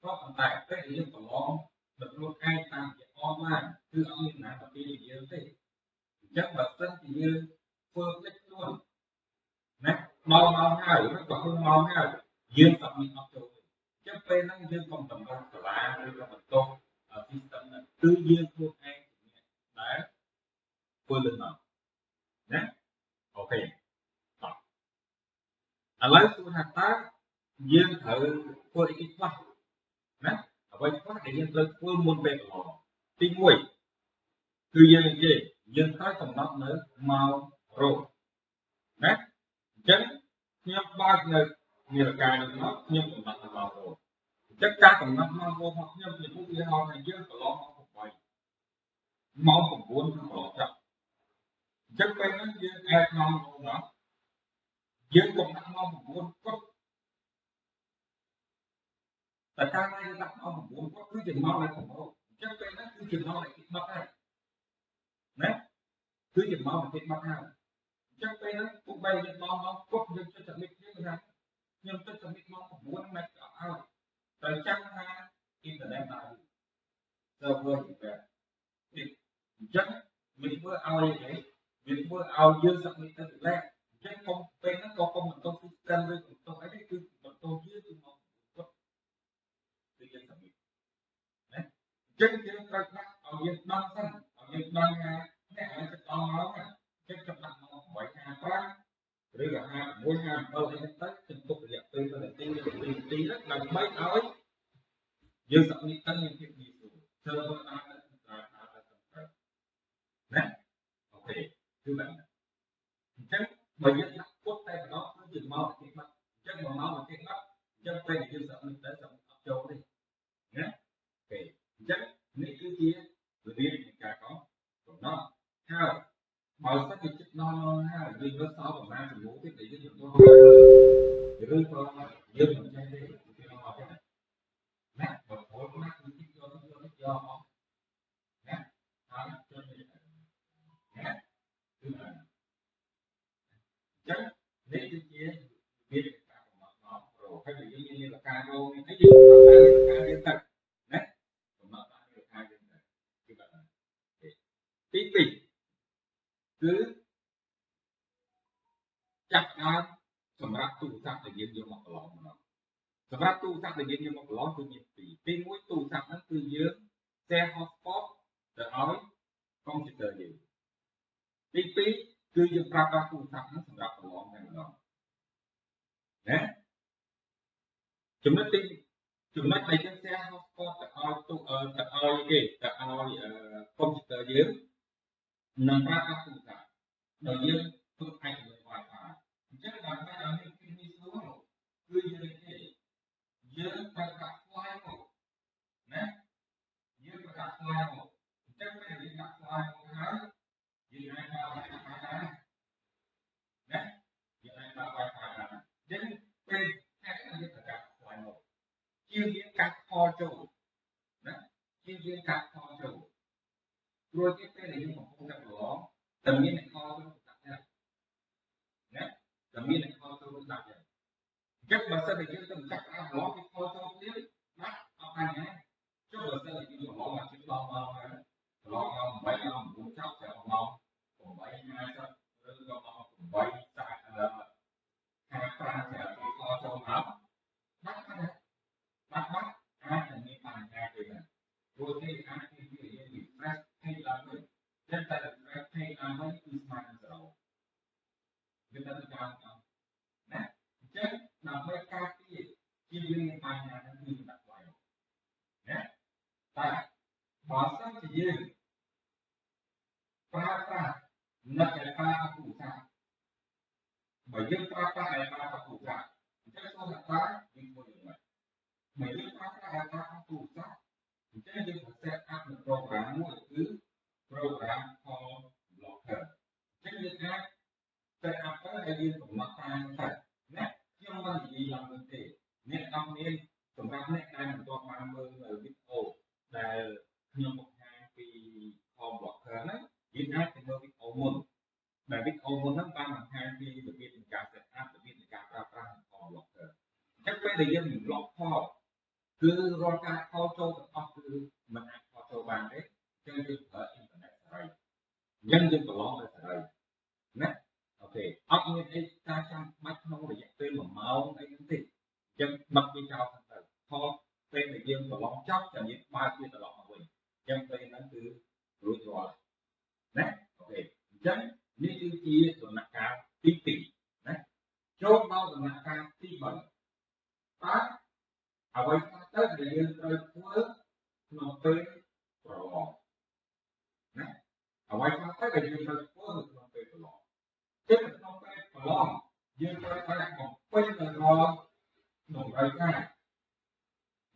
ក៏ប៉ុន្តែពេលយើងប្រឡងដោយខ្លួនឯងតាមរយៈអនឡាញគឺអត់មានណាទៅពីយើងទេអញ្ចឹងបើសិនជាយើងធ្វើភ្លេចខ្លួនណាដល់ម៉ោងហើយឬក៏ហួសម៉ោងហើយយើងអត់មានអត់ចូលអញ្ចឹងពេលហ្នឹងយើងកុំតម្រូវសាលាឬក៏បន្ទប់ system ហ្នឹងគឺយើងខ្លួនឯងដែលធ្វើលឿនមកណាអូខេឥឡូវសួរថាតើយើងត្រូវធ្វើអីខ្លះណាអ្វីខ្លះដែលយើងត្រូវធ្វើមុនពេលប្រឡងទី1គឺយើងនិយាយយើងត្រូវកំណត់នៅម៉ោងរោណាអញ្ចឹងខ្ញុំបើកនៅនាឡិកានេះមកខ្ញុំកំណត់នៅម៉ោងរោអញ្ចឹងការកំណត់ម៉ោងរោរបស់ខ្ញុំជាឧទាហរណ៍ថាយើងប្រឡងម៉ោង8ម៉ោង9គឺប្រឡងចប់អញ្ចឹងពេលហ្នឹងយើងអាចម៉ោងរោនោះយើងកុំដាក់ម៉ោង9គាត់តែការដែលយើងដាក់ម៉ោង9គាត់គឺជាម៉ោងដែលប្រមូលអញ្ចឹងពេលហ្នឹងគឺជាម៉ោងដែលគេបတ်ហើយណាគឺជាម៉ោងដែលគេបတ်ហើយអញ្ចឹងពេលហ្នឹងពួកបីយើងម៉ោងគាត់យើងចុច submit យើងថាខ្ញុំចុច submit ម៉ោង9មិនអត់ឲ្យត្រូវចាំថាអ៊ីនធឺណិតដើរ server វាអញ្ចឹងវាធ្វើឲ្យវាធ្វើឲ្យយើង submit ទៅលេខអញ្ចឹងកុំពេលហ្នឹងក៏កុំបន្ទប់ system ឬបន្ទប់អីទេគឺបន្ទប់យើងគឺមកគាត់គឺយើង submit ណាអញ្ចឹងយើងត្រូវដាក់ឲ្យយើងដឹងសិនឲ្យយើងដឹងថាអ្នកឲ្យចិត្តដល់មកចិត្តចាប់ដាក់មក855ឬក៏56 57អីទៅជំទុករយៈពេល1នាទីឬ2នាទីដើម្បីឲ្យយើង submit ទៅមានភាពងាយស្រួល server ដើរណាអូខេគឺបែបហ្នឹងអញ្ចឹងបើយើងដាក់ពុតតែម្ដងគឺជាមកគេបាត់អញ្ចឹងមកគេបាត់អញ្ចឹងពេលយើង submit ទៅ submit អត់ចូលទេណាអូខេអញ្ចឹងនេះគឺជារបៀបនៃការកំណត់ហើយបើសិនជាចិត្តដល់មកហើយយើងរត់សល់ប្រមាណចំនួនទៀតដែលយើងទទួលឬក៏យើងមិនចេះទេគេមកអត់ទេណាបើពលណាគឺទីយកមកណាហើយចូលទៅណាគឺអញ្ចឹងនេះគឺជាវាការកំណត់មកប្រូហើយយើងមានលក្ខណៈរោមានអីយើងកំណត់តាមលក្ខណៈយើងទៅណាកំណត់តាមលក្ខណៈយើងទៅគឺបែបហ្នឹងទី2គឺចាប់ដើមសម្រាប់ទូរស័ព្ទដែលយើងយកមកប្រឡងម្ដងសម្រាប់ទូរស័ព្ទដែលយើងយកមកប្រឡងគឺមាន2ទី1ទូរស័ព្ទហ្នឹងគឺយើង share hotspot ទៅឲ្យកុំព្យូទ័រយើងទី2គឺយើងប្រើប្រាស់ទូរស័ព្ទហ្នឹងសម្រាប់ប្រឡងតែម្ដងណាចំណុចដែលយើង share hotspot ទៅឲ្យទូទៅឲ្យគេទៅឲ្យកុំព្យូទ័រយើងនឹងប្រើប្រាស់ទូរស័ព្ទដោយយើងធ្វើឯកភាព Wi-Fi អញ្ចឹងដើម្បីឲ្យមានភាពងាយស្រួលគឺយើងប្រើប្រាស់ slide មកណាយើងប្រើប្រាស់ slide មកអញ្ចឹងពេលយើងដាក់ slide មកហើយយើងអាចប្រើ Wi-Fi បានណាយើងអាចប្រើ Wi-Fi បានអញ្ចឹងពេលតែយើងប្រើ slide មកជាយើងកាត់ខលចូលណាជាយើងកាត់ខលចូលព្រោះពេលយើងកំពុងតែប្រឡងតែមានខលចូលដាក់ណាតែមានខលចូលដាក់អញ្ចឹងបើសិនតែយើងទៅចាប់អាប្រឡងពីខលចូលទៀតណាអត់បញ្ហាចុះបើសិនតែយើងប្រឡងមកជិតដល់ម៉ោងហើយប្រឡងមក8ម៉ោង9ចប់តែម៉ោង8:50ឬក៏ម៉ោង8:55តែពីខលចូលមកបាត់អាចនឹងមានបញ្ហាទេណាព្រោះគេអាចនិយាយ refresh page ឡើងវិញតែ refresh page ឡើងវិញគឺស្មើនឹង0វាទៅតាមណាអញ្ចឹងដើម្បីការពារជាពិ màយើងប្រើប្រាស់ data ក្នុងទូរស័ព្ទអញ្ចឹងយើងត្រូវ set up នៅ program មួយគឺ program call blocker អញ្ចឹងយើងអាច set up ទៅហើយយើងកំណត់តាមទៅណាខ្ញុំមិននិយាយឡើងវិញទេអ្នកនរគ្នាសម្រាប់អ្នកដែលមិនទាន់បានមើលវីដេអូដែលខ្ញុំបង្ហាញពី call blocker ហ្នឹងយើងអាចទៅមើលវីដេអូមុនដែលវីដេអូមុនហ្នឹងបានបង្ហាញពីរបៀបនៃការ set up របៀបនៃការប្រើប្រាស់ call blocker អញ្ចឹងពេលដែលយើង block call គឺរាល់ការ call ចូលទាំងអស់គឺមិនអាច call ចូលបានទេអញ្ចឹងយើងប្រើ internet សេរីអញ្ចឹងយើងប្រឡងទៅសេរីណាអូខេអត់មានអីការចាំបាច់ក្នុងរយៈពេល1ម៉ោងអីហ្នឹងទេអញ្ចឹងបិទវាចោលទៅ call ពេលដែលយើងប្រឡងចប់ចាំយើងបើកវាត្រឡប់មកវិញអញ្ចឹងពេលហ្នឹងគឺរួចរាល់ណាអូខេអញ្ចឹងនេះគឺជាដំណាក់កាលទី2ណាចូលដល់ដំណាក់កាលទី3តើអ្វីខ្លះទៅដែលយើងត្រូវធ្វើក្នុងពេលប្រឡងណាអ្វីខ្លះទៅដែលយើងត្រូវធ្វើក្នុងពេលប្រឡងគឺក្នុងពេលប្រឡងយើងត្រូវតែបំពេញនៅរាល់តម្រូវការ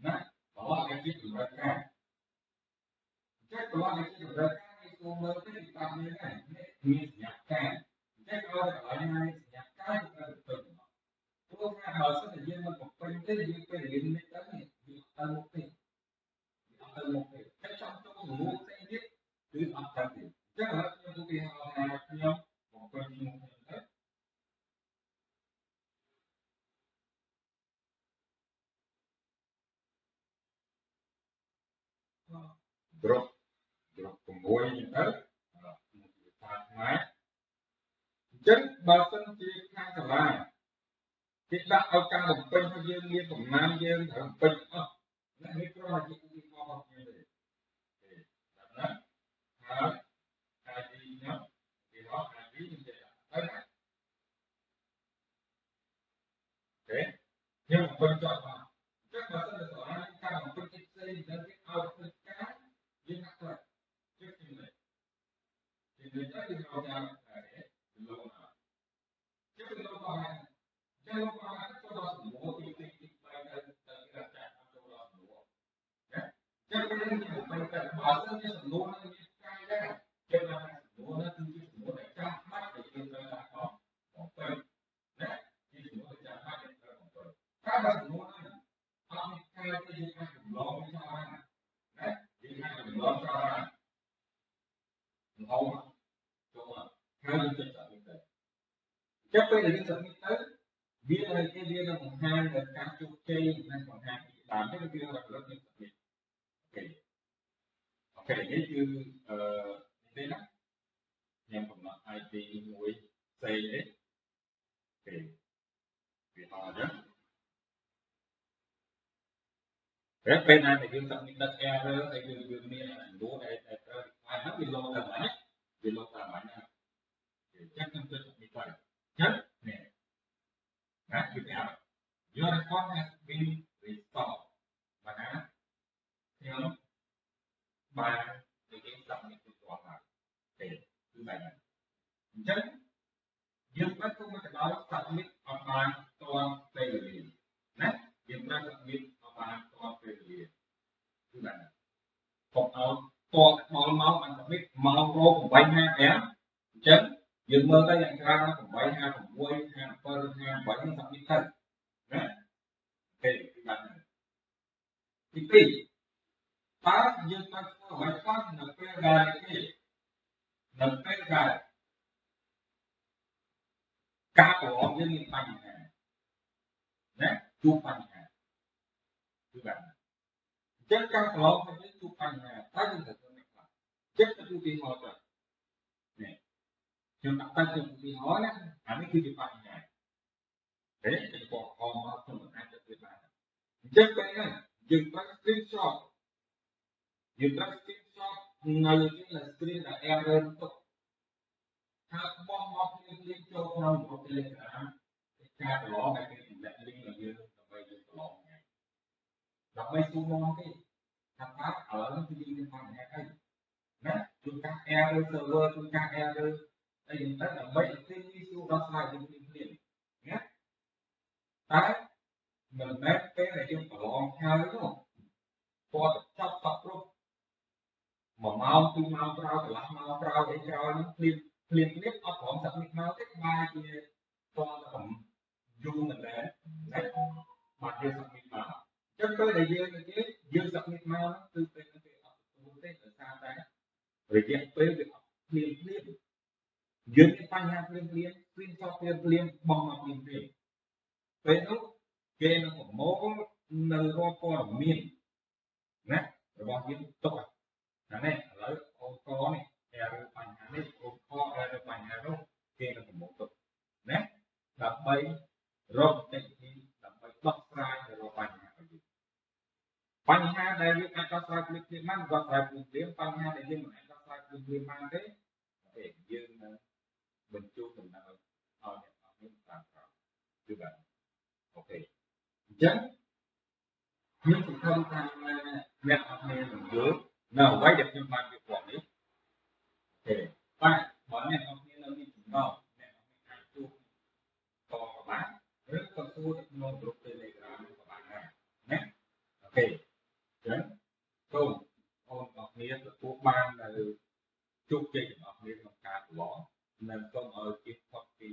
ណាប្រឡងឯជាតម្រូវការអញ្ចឹងប្រឡងឯជាតម្រូវការនេះគួរមើលទៅពីតាមនេះដែរមានសញ្ញាការអញ្ចឹងឲ្យតែឲ្យមានសញ្ញាការទៅបំពេញព្រោះថាបើសិនជាយើងមិនបំពេញទេយើងពេលរៀននេះទៅវាអត់ទៅមុខទេវាអត់ទៅមុខទេតែចង់ចូលជំនួសផ្សេងទៀតគឺអត់ទៅទេអញ្ចឹងឥឡូវខ្ញុំឧទាហរណ៍ថាខ្ញុំបំពេញឈ្មោះខ្ញុំទៅ drop 6អញ្ចឹងទៅភាសាខ្មែរអញ្ចឹងបើសិនជាខាងសាលាគេដាក់ឲ្យការបំពេញឲ្យយើងមានប្រមាណយើងត្រូវបំពេញអស់នេះគ្រាន់តែជាឧទាហរណ៍របស់ខ្ញុំទេណាហើយអាជីខ្ញុំគេហៅអាជីខ្ញុំចេះទៅណាអូខេខ្ញុំបំពេញចោលបានអញ្ចឹងបើសិនជាសាលាការបំពេញផ្សេងទៅគេឲ្យធ្វើការយើងដាក់ទៅជិះជំនួយទៅយើងហៅថាលោកណាជិះលោកបានចូលដល់សំណួរទី3ទៅគេចាក់ចូលដល់សំណួរណាចឹងពេលនេះខ្ញុំទៅតែបើសិនជាសំណួរនឹងមានកាយដែរចឹងថាសំណួរនោះគឺជាសំណួរដែលចាំបាច់ដែលយើងត្រូវដាក់ផងបំពេញណាជាសំណួរដែលចាំបាច់ដែលត្រូវបំពេញតែបើសំណួរនោះអត់មានកាយទេយើងអាចចម្លងវាចោលបានណាយើងអាចចម្លងចោលបានរហូតចូលមកហើយយើងចុចដាក់ទៅចឹងពេលដែលយើងចុចទៅវានឹងគេវានឹងបង្ហាញដល់ការជោគជ័យនិងបង្ហាញពីតាមនេះគឺរកលឹកយើងទៅអូខេនេះគឺនេះណាខ្ញុំកំណត់ IP មួយផ្សេងនេះអូខេវាហៅអញ្ចឹងពេលណាដែលយើង submit error ហើយយើងមានចំនួនដែលត្រូវហើយហ្នឹងវាលោកតាមហ្នឹងវាលោកតាមហ្នឹងអញ្ចឹងខ្ញុំចុច submit ទៅអញ្ចឹងនេះណាគឺប្រាប់ Your record has been restored បាទណាខ្ញុំបាននិយាយ submit ទៅគាត់ហើយទេគឺបែបហ្នឹងអញ្ចឹងយើងបាត់ទៅមកដល់ submit អត់បានទាន់ពេលវេលាណាយើងត្រូវ submit អត់បានទាន់ពេលវេលាគឺបែបហ្នឹងកុំឲ្យតល់ដល់ម៉ោងបាន submit ម៉ោងរោ8:55អញ្ចឹងយើងមើលទៅយ៉ាងច្រើន8:56 57 58ហ្នឹង submit ទៅណាពេលគឺបែបហ្នឹងទី2តើយើងត្រូវធ្វើអ្វីខ្លះនៅពេលដែលការប្រឡងយើងមានបញ្ហាណាជួបបញ្ហាគឺបែបហ្នឹងអញ្ចឹងការប្រឡងរបស់យើងជួបបញ្ហាតើយើងត្រូវធ្វើម៉េចខ្លះចិត្តទៅឧទាហរណ៍ទៅនេះខ្ញុំដាក់តែជាឧទាហរណ៍ណាអានេះគឺជាបញ្ហាទេជាពណ៌ខំមកខ្ញុំមិនអាចទៅធ្វើបានអញ្ចឹងពេលហ្នឹងយើងត្រូវ screenshot នៅលើ screen ដែល error ទុកថាបោះមកយើងចូលក្នុងប្រព័ន្ធ Telegram ការប្រឡងដែលគេតម្លាក់ link ឲ្យយើងដើម្បីយើងប្រឡងហ្នឹងដើម្បីសួរមកទេថាតើឥឡូវនេះគឺយើងមានបញ្ហាអីណាជួនកាល error server ជួនកាល error អីហ្នឹងទៅដើម្បីឲ្យគេសួរដល់ស្លាយយើងគ្នាណាតែ mình mét cái này chung phải lon theo đúng không qua chấp tập luôn mà mau khi mau trao thì làm mau trao để trao những liên tiếp ấp hỏng sạch mit mau cái mai kia con là cũng du mình đấy mà dương sạch mit mau chắc tới đây dương sạch mit mau nó từ từ nó bị ấp từ từ xa tay rồi dương tới việc liên tiếp dương cái phanh ha liên sau liên bong mà liênពេលនោះគេនឹងប្រមូលនៅរាល់ព័ត៌មានណារបស់យើងទុកហ្នឹងឥឡូវអូនកនេះគេរើបញ្ហានេះអូខរើបញ្ហានោះគេនឹងប្រមូលទុកណាដើម្បីរកតិចទីដើម្បីដោះស្រាយទៅរកបញ្ហារបស់យើងបញ្ហាដែលយើងអាចដោះស្រាយភ្លាមៗបានដោះស្រាយភ្លាមៗបញ្ហាដែលយើងមិនអាចដោះស្រាយភ្លាមៗបានទេយើងនឹងបញ្ជូនដំណើរឲ្យអ្នកអរគុណតាមក្រោយគឺបាទអូខេអញ្ចឹងខ្ញុំសង្ឃឹមថាអ្នកអរគុណនឹងយល់នៅអ្វីដែលខ្ញុំបានវិភាគនេះទេបាទបើអ្នកអរគុណនៅមានចំណងអ្នកអរគុណអាចជួបតក៏បានឬក៏សួរទៅក្នុងក្រុម Telegram ក៏បានដែរណាអូខេអញ្ចឹងសូមបងប្អូនទទួលបាននៅជោគជ័យរបស់គ្នាក្នុងការប្រឡងនិងសូមឲ្យជៀសផុតពី